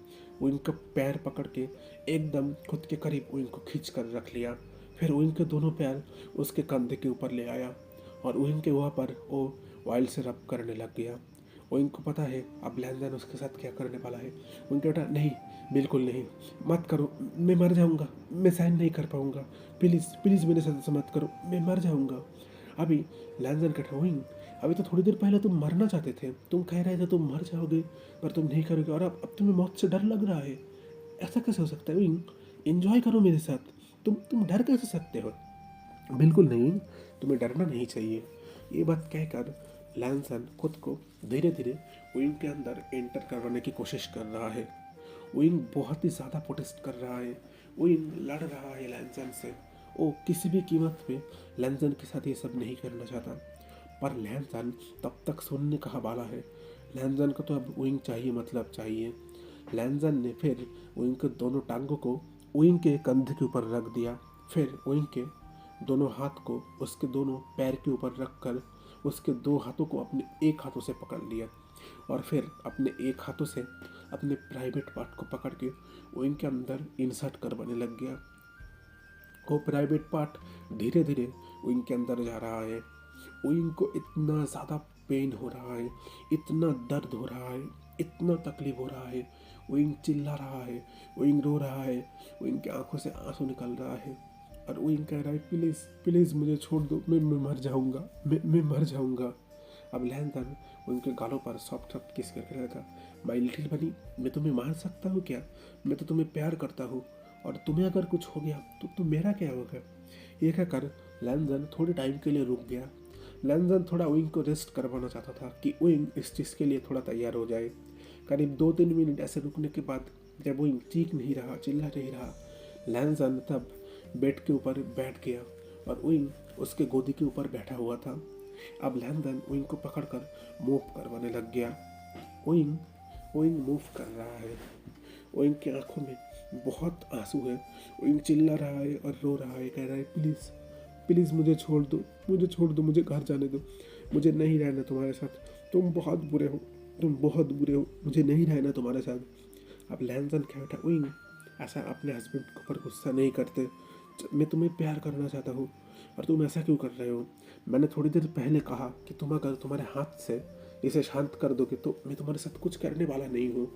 विंग का पैर पकड़ के एकदम खुद के करीब विंग को खींच कर रख लिया। फिर विंग के दोनों पैर उसके कंधे के ऊपर ले आया और विंग के वहाँ पर वो ऑयल से रब करने लग गया। विंग को पता है अब लैंजन उसके साथ क्या करने वाला है। विंग कहता, नहीं बिल्कुल नहीं, मत करो, मैं मर जाऊँगा, मैं सहन नहीं कर पाऊँगा, प्लीज़ मेरे साथ ऐसा मत करो, मैं मर जाऊँगा। अभी लैंजन कहता, विंग अभी तो थोड़ी देर पहले तुम मरना चाहते थे, तुम कह रहे थे तुम मर जाओगे पर तुम नहीं करोगे, और अब तुम्हें मौत से डर लग रहा है, ऐसा कैसे हो सकता है। विंग एंजॉय करो मेरे साथ, तुम डर कैसे सकते हो। बिल्कुल नहीं, तुम्हें डरना नहीं चाहिए। ये बात कहकर लैंसन खुद को धीरे धीरे विंग के अंदर एंटर करवाने की कोशिश कर रहा है। विंग बहुत ही ज़्यादा प्रोटेस्ट कर रहा है, विंग लड़ रहा है लैंसन से, वो किसी भी कीमत पे लैंसन के साथ ये सब नहीं करना चाहता। पर लैंसन तब तक सुनने का हवाला है, लैंसन को तो अब विंग चाहिए, मतलब चाहिए। लैंसन ने फिर विंग के दोनों टांगों को विंग के कंधे के ऊपर रख दिया, फिर विंग के दोनों हाथ को उसके दोनों पैर के ऊपर रखकर उसके दो हाथों को अपने एक हाथों से पकड़ लिया, और फिर अपने एक हाथों से अपने प्राइवेट पार्ट को पकड़ के विंग के अंदर इंसर्ट करवाने लग गया। वो प्राइवेट पार्ट धीरे धीरे विंग के अंदर जा रहा है। विंग को इतना ज़्यादा पेन हो रहा है, इतना दर्द हो रहा है, इतना तकलीफ हो रहा है, विंग चिल्ला रहा है, विंग रो रहा है, विंग की आंखों से आंसू निकल रहा है, और विंग कह रहा है, प्लीज़ मुझे छोड़ दो, मैं मर जाऊँगा, मैं मर जाऊँगा। अब लैंसन उनके गालों पर सॉफ्ट किस करके लगा, माई लिटिल बनी, मैं तुम्हें मार सकता हूँ क्या, मैं तो तुम्हें प्यार करता हूँ, और तुम्हें अगर कुछ हो गया तो मेरा क्या होगा। ये कहकर लैंसन थोड़े टाइम के लिए रुक गया। लैंसन थोड़ा विंग को रेस्ट करवाना चाहता था कि विंग इस चीज़ के लिए थोड़ा तैयार हो जाए। करीब 2-3 मिनट ऐसे रुकने के बाद जब विंग चीख नहीं रहा, चिल्ला नहीं रहा, लैंसन तब बेड के ऊपर बैठ गया और विंग उसके गोदी के ऊपर बैठा हुआ था। अब लैंसन विंग को पकड़कर मूव करवाने लग गया। विंग मूव कर रहा है, विंग की आंखों में बहुत आंसू है, विंग चिल्ला रहा है और रो रहा है, कह रहा है, प्लीज़ मुझे छोड़ दो, मुझे घर जाने दो, मुझे नहीं रहना तुम्हारे साथ, तुम बहुत बुरे हो, तुम बहुत बुरे हो, मुझे नहीं रहना तुम्हारे साथ। अब लैंसन कह उठा, उई ऐसा अपने हस्बैंड के ऊपर गुस्सा नहीं करते, मैं तुम्हें प्यार करना चाहता हूँ और तुम ऐसा क्यों कर रहे हो। मैंने थोड़ी देर पहले कहा कि तुम अगर तुम्हारे हाथ से इसे शांत कर दोगे तो मैं तुम्हारे साथ कुछ करने वाला नहीं हूँ।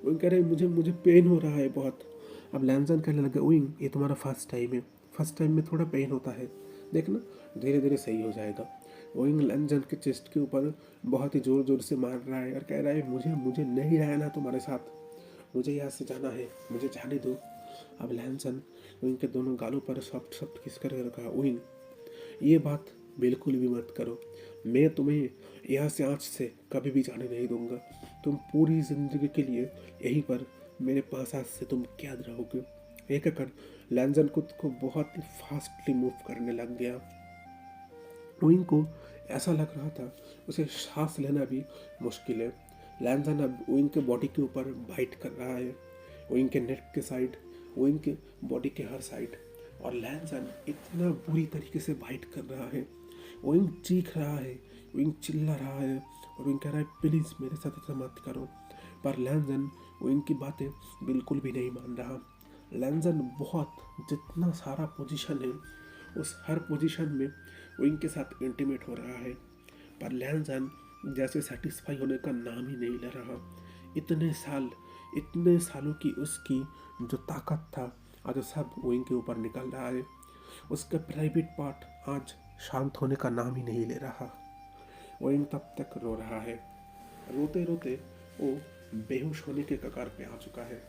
वो कह रहे मुझे मुझे पेन हो रहा है बहुत। अब लैंसन कहने लगे, उइंग ये तुम्हारा फर्स्ट टाइम है, फर्स्ट टाइम में थोड़ा पेन होता है, देखना धीरे धीरे सही हो जाएगा। ओइंग लैंसन के चेस्ट के ऊपर बहुत ही ज़ोर ज़ोर से मार रहा है और कह रहा है मुझे मुझे नहीं रहना तुम्हारे साथ, मुझे यहाँ से जाना है, मुझे जाने दो। अब लैंसन ओइंग के दोनों गालों पर सॉफ्ट सॉफ्ट किस कर रखा। ओइंग ये बात बिल्कुल भी मत करो, मैं तुम्हें यहाँ से आज से कभी भी जाने नहीं दूंगा, तुम पूरी ज़िंदगी के लिए यहीं पर मेरे पास आज से तुम कैद रहोगे। एक कर लैंसन खुद को बहुत ही फास्टली मूव करने लग गया। ओइंग को ऐसा लग रहा था उसे सांस लेना भी मुश्किल है। लैंसन अब ओइंग के बॉडी के ऊपर बाइट कर रहा है, ओइंग के नेक के साइड, ओइंग के बॉडी के हर साइड, और लैंसन इतना बुरी तरीके से बाइट कर रहा है। ओइंग चीख रहा है, ओइंग चिल्ला रहा है और ओइंग कह रहा है प्लीज़ मेरे साथ ऐसा मत करो, पर लैंसन ओइंग की बातें बिल्कुल भी नहीं मान रहा। लैंसन बहुत जितना सारा पोजीशन है उस हर पोजीशन में ओइंग के साथ इंटीमेट हो रहा है, पर लैंसन जैसे सेटिस्फाई होने का नाम ही नहीं ले रहा। इतने सालों की उसकी जो ताकत था आज सब ओइंग के ऊपर निकल रहा है। उसका प्राइवेट पार्ट आज शांत होने का नाम ही नहीं ले रहा। ओइंग तब तक रो रहा है, रोते रोते वो बेहोश होने के कगार पे आ चुका है।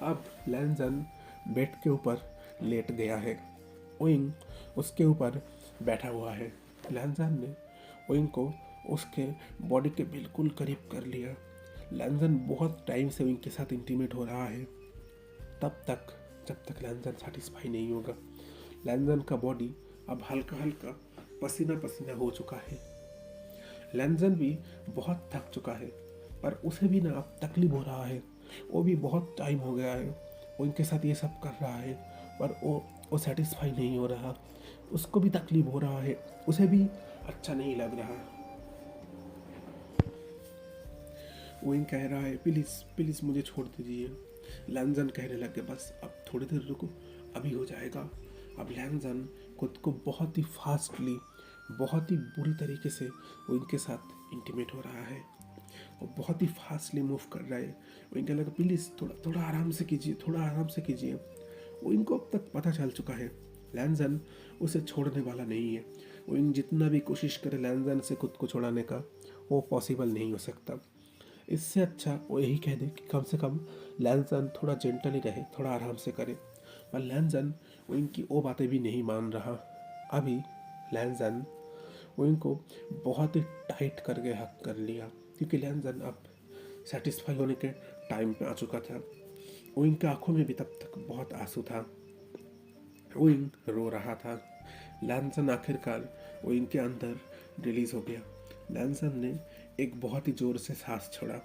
अब लैंसन बेड के ऊपर लेट गया है, ओइंग उसके ऊपर बैठा हुआ है। लैंसन ने ओइंग को उसके बॉडी के बिल्कुल करीब कर लिया। लैंसन बहुत टाइम से ओइंग के साथ इंटीमेट हो रहा है, जब तक लैंसन सेटिस्फाई नहीं होगा। लैंसन का बॉडी अब हल्का हल्का पसीना पसीना हो चुका है। लैंसन भी बहुत थक चुका है, पर उसे भी ना अब तकलीफ हो रहा है। वो भी बहुत टाइम हो गया है वो इनके साथ ये सब कर रहा है, पर वो सेटिस्फाई नहीं हो रहा। उसको भी तकलीफ हो रहा है, उसे भी अच्छा नहीं लग रहा। वो इन कह रहा है प्लीज़ प्लीज़ मुझे छोड़ दीजिए। लैंसन कहने लगे बस अब थोड़ी देर रुको, अभी हो जाएगा। अब लैंसन खुद को बहुत ही फास्टली, बहुत ही बुरी तरीके से वो इनके साथ इंटीमेट हो रहा है और बहुत ही फास्टली मूव कर रहा है। वो इनके लगा प्लीज़ थोड़ा थोड़ा आराम से कीजिए, थोड़ा आराम से कीजिए। वो इनको अब तक पता चल चुका है लैंसन उसे छोड़ने वाला नहीं है। वो इन जितना भी कोशिश करे लैंसन से खुद को छुड़ाने का, वो पॉसिबल नहीं हो सकता। इससे अच्छा वो यही कह दे कि कम से कम लैंसन थोड़ा जेंटली रहे, थोड़ा आराम से करे, पर लैंसन वो इनकी वो बातें भी नहीं मान रहा। अभी लैंसन वो इनको बहुत ही टाइट करके हक कर लिया, क्योंकि लैंसन अब सेटिस्फाई होने के टाइम पे आ चुका था। वो इनकी आंखों में भी तब तक बहुत आंसू था, वो इन रो रहा था। लैंसन आखिरकार वो इनके अंदर रिलीज हो गया। लैंसन ने एक बहुत ही जोर से सांस छोड़ा।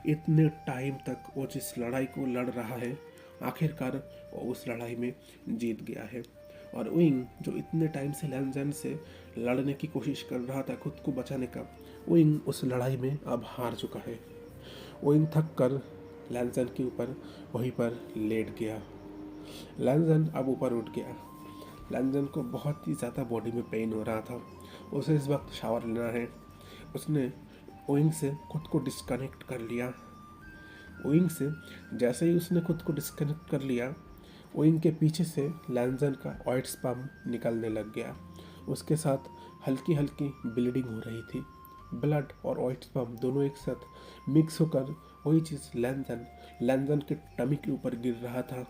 इतने टाइम तक वो जिस लड़ाई को लड़ रहा है, आखिरकार वो उस लड़ाई में जीत गया है। और विंग जो इतने टाइम से लैंसन से लड़ने की कोशिश कर रहा था खुद को बचाने का, विंग उस लड़ाई में अब हार चुका है। विंग थक कर लैंसन के ऊपर वहीं पर लेट गया। लैंसन अब ऊपर उठ गया। लैंसन को बहुत ही ज़्यादा बॉडी में पेन हो रहा था। उसे इस वक्त शावर लेना है। उसने ओइंग से खुद को डिस्कनेक्ट कर लिया। ओइंग से जैसे ही उसने खुद को डिस्कनेक्ट कर लिया, ओइंग के पीछे से लैंसन का ऑइड स्पम निकलने लग गया। उसके साथ हल्की हल्की ब्लीडिंग हो रही थी। ब्लड और ऑइड स्पम दोनों एक साथ मिक्स होकर वही चीज़ लैंसन के टमी के ऊपर गिर रहा था।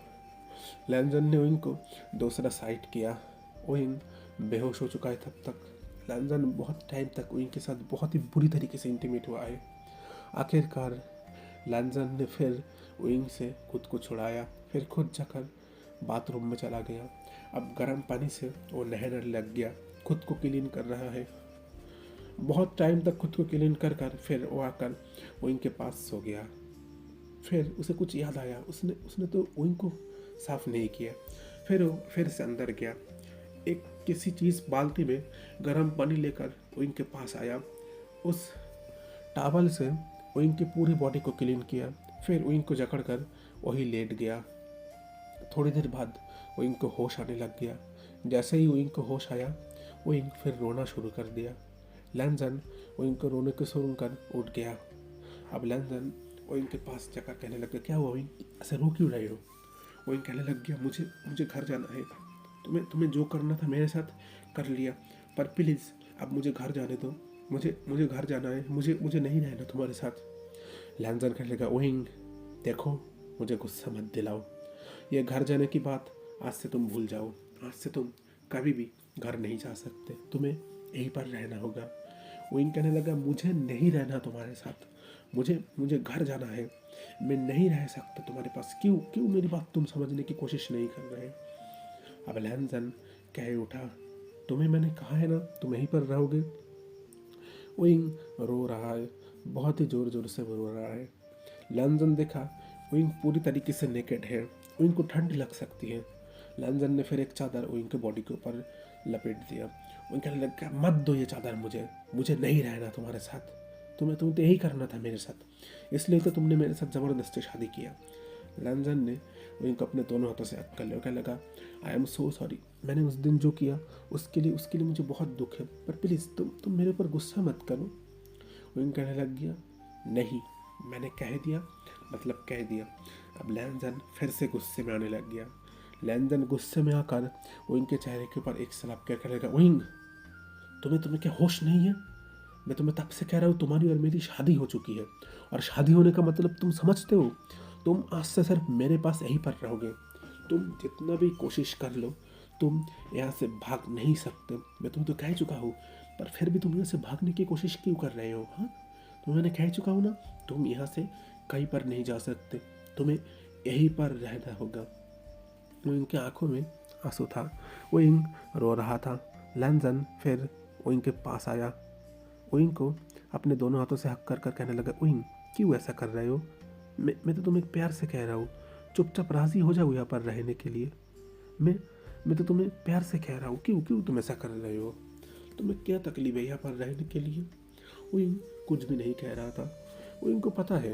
लैंसन ने ओइंग को दूसरा साइड किया। ओइंग बेहोश हो चुका है तब तक। लैंसन बहुत टाइम तक ओइंग के साथ बहुत ही बुरी तरीके से इंटीमेट हुआ है। आखिरकार लैंसन ने फिर ओइंग से खुद को छुड़ाया, फिर खुद जाकर बाथरूम में चला गया। अब गर्म पानी से वो नहाने लग गया, खुद को क्लीन कर रहा है। बहुत टाइम तक खुद को क्लीन कर कर फिर वो आकर ओइंग के पास सो गया। फिर उसे कुछ याद आया, उसने तो ओइंग को साफ नहीं किया। फिर वो फिर से अंदर गया। एक किसी चीज़ बाल्टी में गर्म पानी लेकर ओइंग के पास आया। उस टावल से ओइंग की पूरी बॉडी को क्लीन किया, फिर ओइंग को जकड़कर वही लेट गया। थोड़ी देर बाद ओइंग को होश आने लग गया। जैसे ही ओइंग को होश आया, ओइंग फिर रोना शुरू कर दिया। लैंजन ओइंग को रोने को सुनकर उठ गया। अब लैंजन ओइंग के पास जाकर कहने लग गया, क्या हुआ ओइंग, ऐसे रो क्यों रहे हो? ओइंग कहने लग गया, मुझे मुझे घर जाना है। तुम्हें तुम्हें जो करना था मेरे साथ कर लिया, पर प्लीज़ अब मुझे घर जाने दो। मुझे मुझे घर जाना है, मुझे मुझे नहीं रहना तुम्हारे साथ। लैंजन कहने लगा, ओइंग देखो, मुझे गुस्सा मत दिलाओ। ये घर जाने की बात आज से तुम भूल जाओ। आज से तुम कभी भी घर नहीं जा सकते, तुम्हें यहीं पर रहना होगा। ओइंग कहने लगा, मुझे नहीं रहना तुम्हारे साथ, मुझे मुझे घर जाना है, मैं नहीं रह सकता तुम्हारे पास। क्यों क्यों मेरी बात तुम समझने की कोशिश नहीं कर रहे? अब लैंजन कह उठा, तुम्हें मैंने कहा है ना तुम यहीं पर रहोगे। ओइंग रो रहा है, बहुत ही जोर जोर से रो रहा है। लैंजन देखा ओइंग पूरी तरीके से नेकेड है, ओइंग को ठंड लग सकती है। लैंजन ने फिर एक चादर ओइंग के बॉडी के ऊपर लपेट दिया। ओइंग कहने लगा, मत दो ये चादर मुझे, मुझे नहीं रहना तुम्हारे साथ। तुम्हें तो यही करना था मेरे साथ, इसलिए तो तुमने मेरे साथ ज़बरदस्ती शादी किया। लैंजन ने ओइंग को अपने दोनों हाथों से अक्कल लिया, कहने लगा, आई एम सो सॉरी, मैंने उस दिन जो किया उसके लिए मुझे बहुत दुख है, पर प्लीज़ तुम मेरे ऊपर गुस्सा मत करो। ओइंग कहने लग गया, नहीं, मैंने कह दिया मतलब कह दिया। अब लैंजन फिर से गुस्से में आने लग गया। लैंजन गुस्से में आकर ओइंग के चेहरे के ऊपर एक सलाप कर कहने लगा, ओइंग तुम्हें क्या होश नहीं है? मैं तुम्हें तब से कह रहा हूँ, तुम्हारी और मेरी शादी हो चुकी है, और शादी होने का मतलब तुम समझते हो? तुम आज से सिर्फ मेरे पास यहीं पर रहोगे। तुम जितना भी कोशिश कर लो, तुम यहाँ से भाग नहीं सकते। मैं तुम्हें तो कह चुका हूँ, पर फिर भी तुम यहाँ से भागने की कोशिश क्यों कर रहे हो? हाँ, तुम्हें मैंने कह चुका हूँ ना, तुम यहाँ से कहीं पर नहीं जा सकते, तुम्हें यहीं पर रहना होगा। ओइंग की आंखों में आंसू था, ओइंग रो रहा था। लैंजन फिर ओइंग के पास आया, ओइंग को अपने दोनों हाथों से हक कर कर कहने लगा, ओइंग क्यों ऐसा कर रहे हो? मैं तो तुम्हें प्यार से कह रहा हूँ, चुपचाप राज़ी हो जाओ यहाँ पर रहने के लिए। मैं तो तुम्हें प्यार से कह रहा हूँ, क्यों क्यों तुम ऐसा कर रहे हो? तुम्हें क्या तकलीफ है यहाँ पर रहने के लिए? ओइंग कुछ भी नहीं कह रहा था। ओइंग को पता है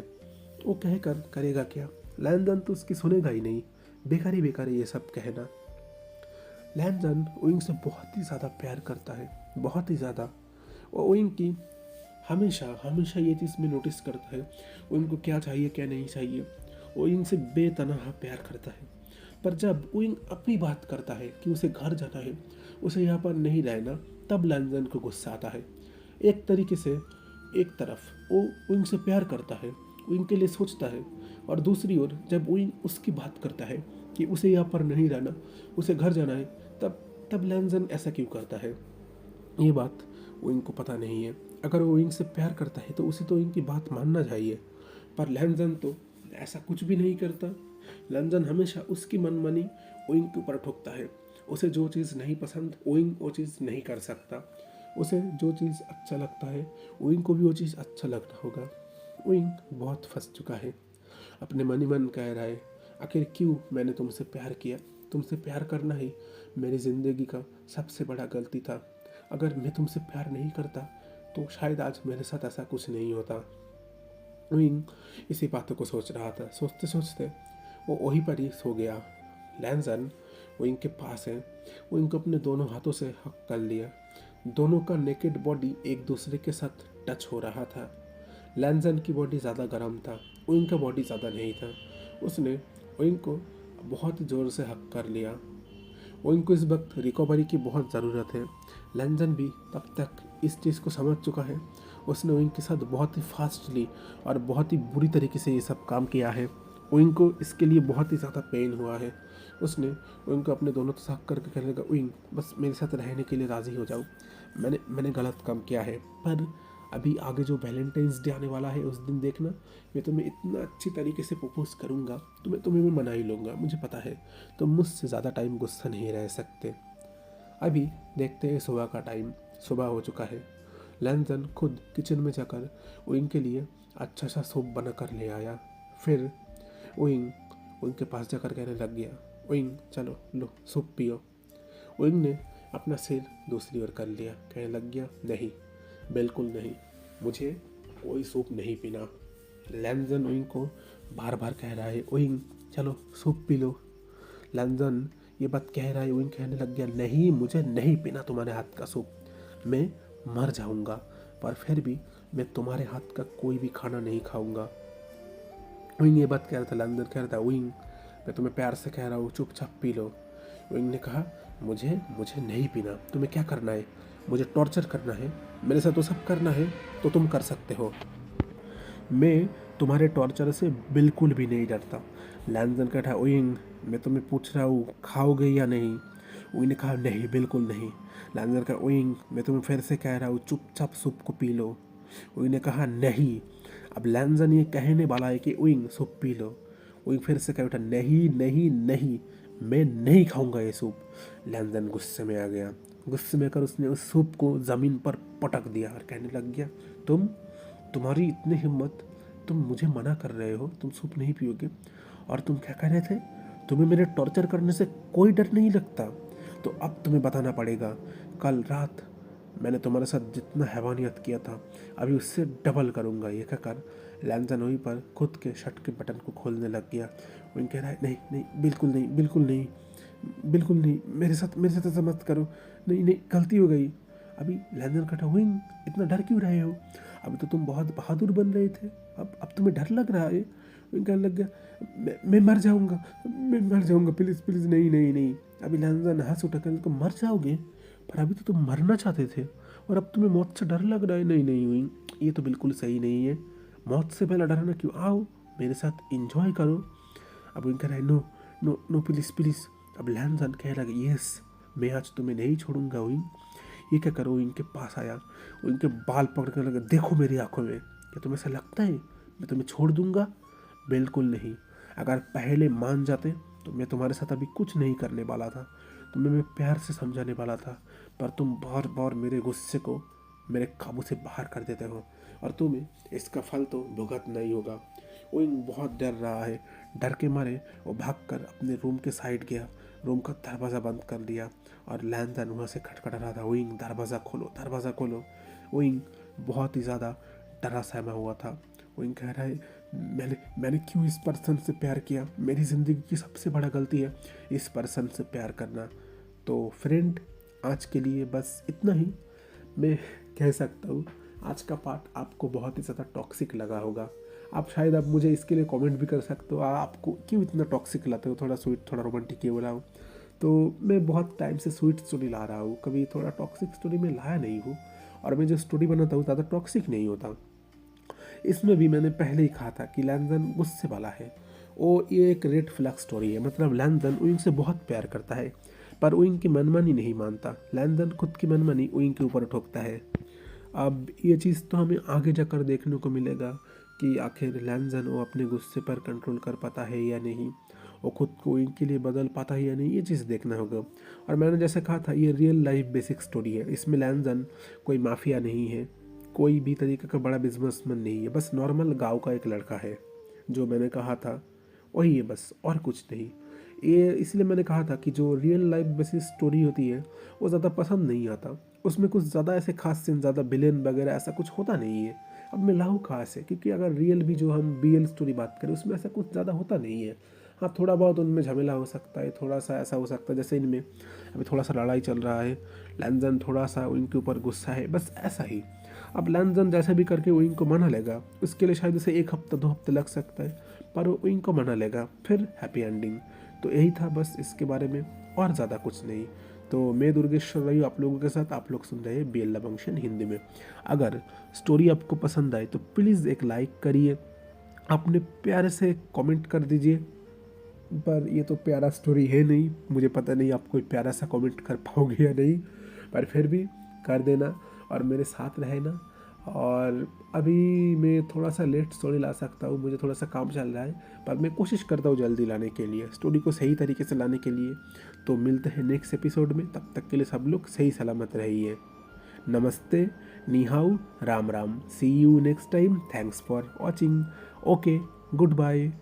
वो कह कर करेगा क्या, लैंजन तो उसकी सुनेगा ही नहीं, बेकार ही ये सब कहना। लैंजन ओइंग से बहुत ही ज़्यादा प्यार करता है, बहुत ही ज़्यादा। और ओइंग की हमेशा हमेशा ये चीज़ में नोटिस करता है, ओइंग को क्या चाहिए क्या नहीं चाहिए। ओइंग से बेतनहा प्यार करता है, पर जब ओइंग अपनी बात करता है कि उसे घर जाना है, उसे यहाँ पर नहीं रहना, तब लैंजन को गुस्सा आता है। एक तरीके से एक तरफ वो ओइंग से प्यार करता है, ओइंग के लिए सोचता है, और दूसरी ओर जब ओइंग उसकी बात करता है कि उसे यहाँ पर नहीं रहना, उसे घर जाना है, तब तब लैंजन ऐसा क्यों करता है? ये बात ओइंग को पता नहीं है। अगर वो ओइंग से प्यार करता है तो उसे तो ओइंग की बात मानना चाहिए, पर लैंजन तो ऐसा कुछ भी नहीं करता। लैंजन हमेशा उसकी मनमानी ओइंग के ऊपर ठोकता है। उसे जो चीज़ नहीं पसंद, ओइंग वो चीज़ नहीं कर सकता। उसे जो चीज़ अच्छा लगता है, ओइंग को भी वो चीज़ अच्छा लगना होगा। ओइंग बहुत फंस चुका है, अपने मन ही मन कह रहा है, आखिर क्यों मैंने तुमसे प्यार किया? तुमसे प्यार करना ही मेरी ज़िंदगी का सबसे बड़ा गलती था। अगर मैं तुमसे प्यार नहीं करता तो शायद आज मेरे साथ ऐसा कुछ नहीं होता। ओइंग इसी बातों को सोच रहा था। सोचते सोचते वो वहीं पर ही सो गया। लैंजन ओइंग के पास है, ओइंग को अपने दोनों हाथों से हक कर लिया। दोनों का नेकेड बॉडी एक दूसरे के साथ टच हो रहा था। लैंजन की बॉडी ज़्यादा गर्म था, ओइंग का बॉडी ज़्यादा नहीं था। उसने ओइंग को बहुत ज़ोर से हक कर लिया। ओइंग को इस वक्त रिकवरी की बहुत ज़रूरत है। लैंजन भी तब तक इस चीज़ को समझ चुका है। उसने ओइंग के साथ बहुत ही फास्टली और बहुत ही बुरी तरीके से ये सब काम किया है। ओइंग को इसके लिए बहुत ही ज़्यादा पेन हुआ है। उसने ओइंग को अपने दोनों तो हक करके कहने लगा, ओइंग बस मेरे साथ रहने के लिए राज़ी हो जाओ, मैंने गलत काम किया है, पर अभी आगे जो वैलेंटाइंस डे आने वाला है उस दिन देखना, मैं तुम्हें इतना अच्छी तरीके से प्रपोज करूँगा, तुम्हें मैं मना ही लूँगा। मुझे पता है तुम मुझसे ज़्यादा टाइम गुस्सा नहीं रह सकते। अभी देखते हैं सुबह का टाइम, सुबह हो चुका है। लैंजन खुद किचन में जाकर ओइंग के लिए अच्छा सा सूप बना कर ले आया। फिर ओइंग के पास जाकर कहने लग गया, ओइंग चलो लो सूप पियो। ओइंग ने अपना सिर दूसरी ओर कर लिया, कहने लग गया, नहीं, बिल्कुल नहीं, मुझे कोई सूप नहीं पीना। लैंजन ओइंग को बार बार कह रहा है, ओइंग चलो सूप पी लो। लैंजन ये बात कह रहा है, ओइंग कहने लग गया, नहीं, मुझे नहीं पीना तुम्हारे हाथ का सूप, मैं मर जाऊंगा, पर फिर भी मैं तुम्हारे हाथ का कोई भी खाना नहीं खाऊंगा। ओइंग ये बात कह रहा था, लैंजन कह रहा था, ओइंग मैं तुम्हें प्यार से कह रहा हूँ, चुपचाप पी लो। ओइंग ने कहा, मुझे मुझे नहीं पीना। तुम्हें क्या करना है? मुझे टॉर्चर करना है? मेरे साथ तो सब करना है तो तुम कर सकते हो। मैं तुम्हारे टॉर्चर से बिल्कुल भी नहीं डरता। लैंजन कहा, ओइंग मैं तुम्हें पूछ रहा हूँ, खाओगे या नहीं? ओइंग ने कहा, नहीं, बिल्कुल नहीं। लैंजन कहा, ओइंग मैं तुम्हें फिर से कह रहा हूँ, चुपचाप सूप को पी लो। ओइंग ने कहा, नहीं। अब लैंजन ये कहने वाला है कि owing soup P low. Owing फिर से कह उठा, नहीं नहीं नहीं, मैं नहीं खाऊंगा ये सूप। लैंजन गुस्से में आ गया। गुस्से में आकर उसने उस सूप को ज़मीन पर पटक दिया और कहने लग गया, तुम्हारी इतनी हिम्मत, तुम मुझे मना कर रहे हो, तुम सूप नहीं पियोगे, और तुम क्या कह रहे थे, तुम्हें मेरे टॉर्चर करने से कोई डर नहीं लगता? तो अब तुम्हें बताना पड़ेगा, कल रात मैंने तुम्हारे साथ जितना हैवानियत किया था, अभी उससे डबल करूँगा। ये कहकर लैंजन वहीं पर खुद के शर्ट के बटन को खोलने लग गया। वो कह रहा है, नहीं नहीं, बिल्कुल नहीं, बिल्कुल नहीं, बिल्कुल नहीं, मेरे साथ ऐसा मत करो, नहीं नहीं, गलती हो गई। अभी लैंजन कटा, विंग इतना डर क्यों रहे हो? अभी तो तुम बहुत बहादुर बन रहे थे, अब तुम्हें डर लग रहा है? विंग कहने लग गया, मैं मर जाऊंगा, मैं मर जाऊंगा, प्लीज़ प्लीज़, नहीं नहीं नहीं। अभी लैंजन हंस उठा, कहने लगा, मर जाओगे? पर अभी तो तुम मरना चाहते थे और अब तुम्हें मौत से डर लग रहा है। नहीं नहीं विंग, ये तो बिल्कुल सही नहीं है, मौत से पहले डरना क्यों? आओ मेरे साथ इंजॉय करो। अब विंग कह रहा है, no no no, please please. अब लैंजन कह रहा है, यस, मैं आज तुम्हें नहीं छोड़ूंगा विंग। ये क्या करो, इनके पास आया, वो इनके बाल पकड़ने लगा, देखो मेरी आंखों में, क्या तुम्हें ऐसा लगता है मैं तुम्हें छोड़ दूंगा? बिल्कुल नहीं। अगर पहले मान जाते तो मैं तुम्हारे साथ अभी कुछ नहीं करने वाला था, तुम्हें मैं प्यार से समझाने वाला था, पर तुम बार बार मेरे गुस्से को मेरे काबू से बाहर कर देते हो और तुम्हें इसका फल तो भुगतना ही होगा। वो बहुत डर रहा है, डर के मारे वो भागकर अपने रूम के साइड गया, रूम का दरवाज़ा बंद कर दिया और लैंजन वहाँ से खटखटा रहा था, विंग दरवाज़ा खोलो, दरवाज़ा खोलो। विंग बहुत ही ज़्यादा डरा सहमा हुआ था। विंग कह रहा है, मैंने क्यों इस पर्सन से प्यार किया? मेरी ज़िंदगी की सबसे बड़ा गलती है इस पर्सन से प्यार करना। तो फ्रेंड, आज के लिए बस इतना ही। मैं कह सकता हूँ आज का पार्ट आपको बहुत ही ज़्यादा टॉक्सिक लगा होगा। आप शायद अब मुझे इसके लिए कमेंट भी कर सकते हो, आपको क्यों इतना टॉक्सिक लाते हो, थोड़ा स्वीट थोड़ा रोमांटिक क्यों बोला हूँ? तो मैं बहुत टाइम से स्वीट स्टोरी ला रहा हूँ, कभी थोड़ा टॉक्सिक स्टोरी में लाया नहीं हूँ, और मैं जो स्टोरी बनाता हूँ ज़्यादा टॉक्सिक नहीं होता। इसमें भी मैंने पहले ही कहा था कि लैंजन गुस्से वाला है, वो ये एक रेड फ्लैग स्टोरी है, मतलब लैंजन उइंग से बहुत प्यार करता है पर उइंग की मनमानी नहीं मानता। लैंजन खुद की मनमानी उइंग के ऊपर ठोकता है। अब ये चीज़ तो हमें आगे जाकर देखने को मिलेगा कि आखिर लैंजन वो अपने गुस्से पर कंट्रोल कर पाता है या नहीं, वो खुद को इनके लिए बदल पाता है या नहीं, ये चीज़ देखना होगा। और मैंने जैसे कहा था, ये रियल लाइफ बेसिक स्टोरी है, इसमें लैंजन कोई माफिया नहीं है, कोई भी तरीके का बड़ा बिजनेसमैन नहीं है, बस नॉर्मल गांव का एक लड़का है। जो मैंने कहा था वही है बस, और कुछ नहीं। ये इसलिए मैंने कहा था कि जो रियल लाइफ बेसिस स्टोरी होती है वो ज़्यादा पसंद नहीं आता, उसमें कुछ ज़्यादा ऐसे खास सीन, ज़्यादा विलेन वगैरह ऐसा कुछ होता नहीं है। अब मैं लाऊँ कहाँ से, क्योंकि अगर रियल भी जो हम BL स्टोरी बात करें उसमें ऐसा कुछ ज़्यादा होता नहीं है। हाँ, थोड़ा बहुत उनमें झमेला हो सकता है, थोड़ा सा ऐसा हो सकता है, जैसे इनमें अभी थोड़ा सा लड़ाई चल रहा है, लैंजन थोड़ा सा उनके ऊपर गुस्सा है, बस ऐसा ही। अब लैंजन जैसे भी करके विंग को मना लेगा, उसके लिए शायद उसे 1 हफ्ता 2 हफ्ते लग सकता है, पर वो विंग को मना लेगा, फिर हैप्पी एंडिंग। तो यही था बस इसके बारे में, और ज़्यादा कुछ नहीं। तो मैं दुर्गेश्वर रही आप लोगों के साथ, आप लोग सुन रहे हैं BL लव फंक्शन हिंदी में। अगर स्टोरी आपको पसंद आए तो प्लीज़ एक लाइक करिए, अपने प्यारे से कमेंट कर दीजिए। पर ये तो प्यारा स्टोरी है नहीं, मुझे पता नहीं आप कोई प्यारा सा कमेंट कर पाओगे या नहीं, पर फिर भी कर देना और मेरे साथ रहना। और अभी मैं थोड़ा सा लेट स्टोरी ला सकता हूँ, मुझे थोड़ा सा काम चल रहा है, पर मैं कोशिश करता हूँ जल्दी लाने के लिए, स्टोरी को सही तरीके से लाने के लिए। तो मिलते हैं नेक्स्ट एपिसोड में, तब तक के लिए सब लोग सही सलामत रहिए। नमस्ते, निहाऊ, राम राम, see you next time, thanks for watching, okay, good bye.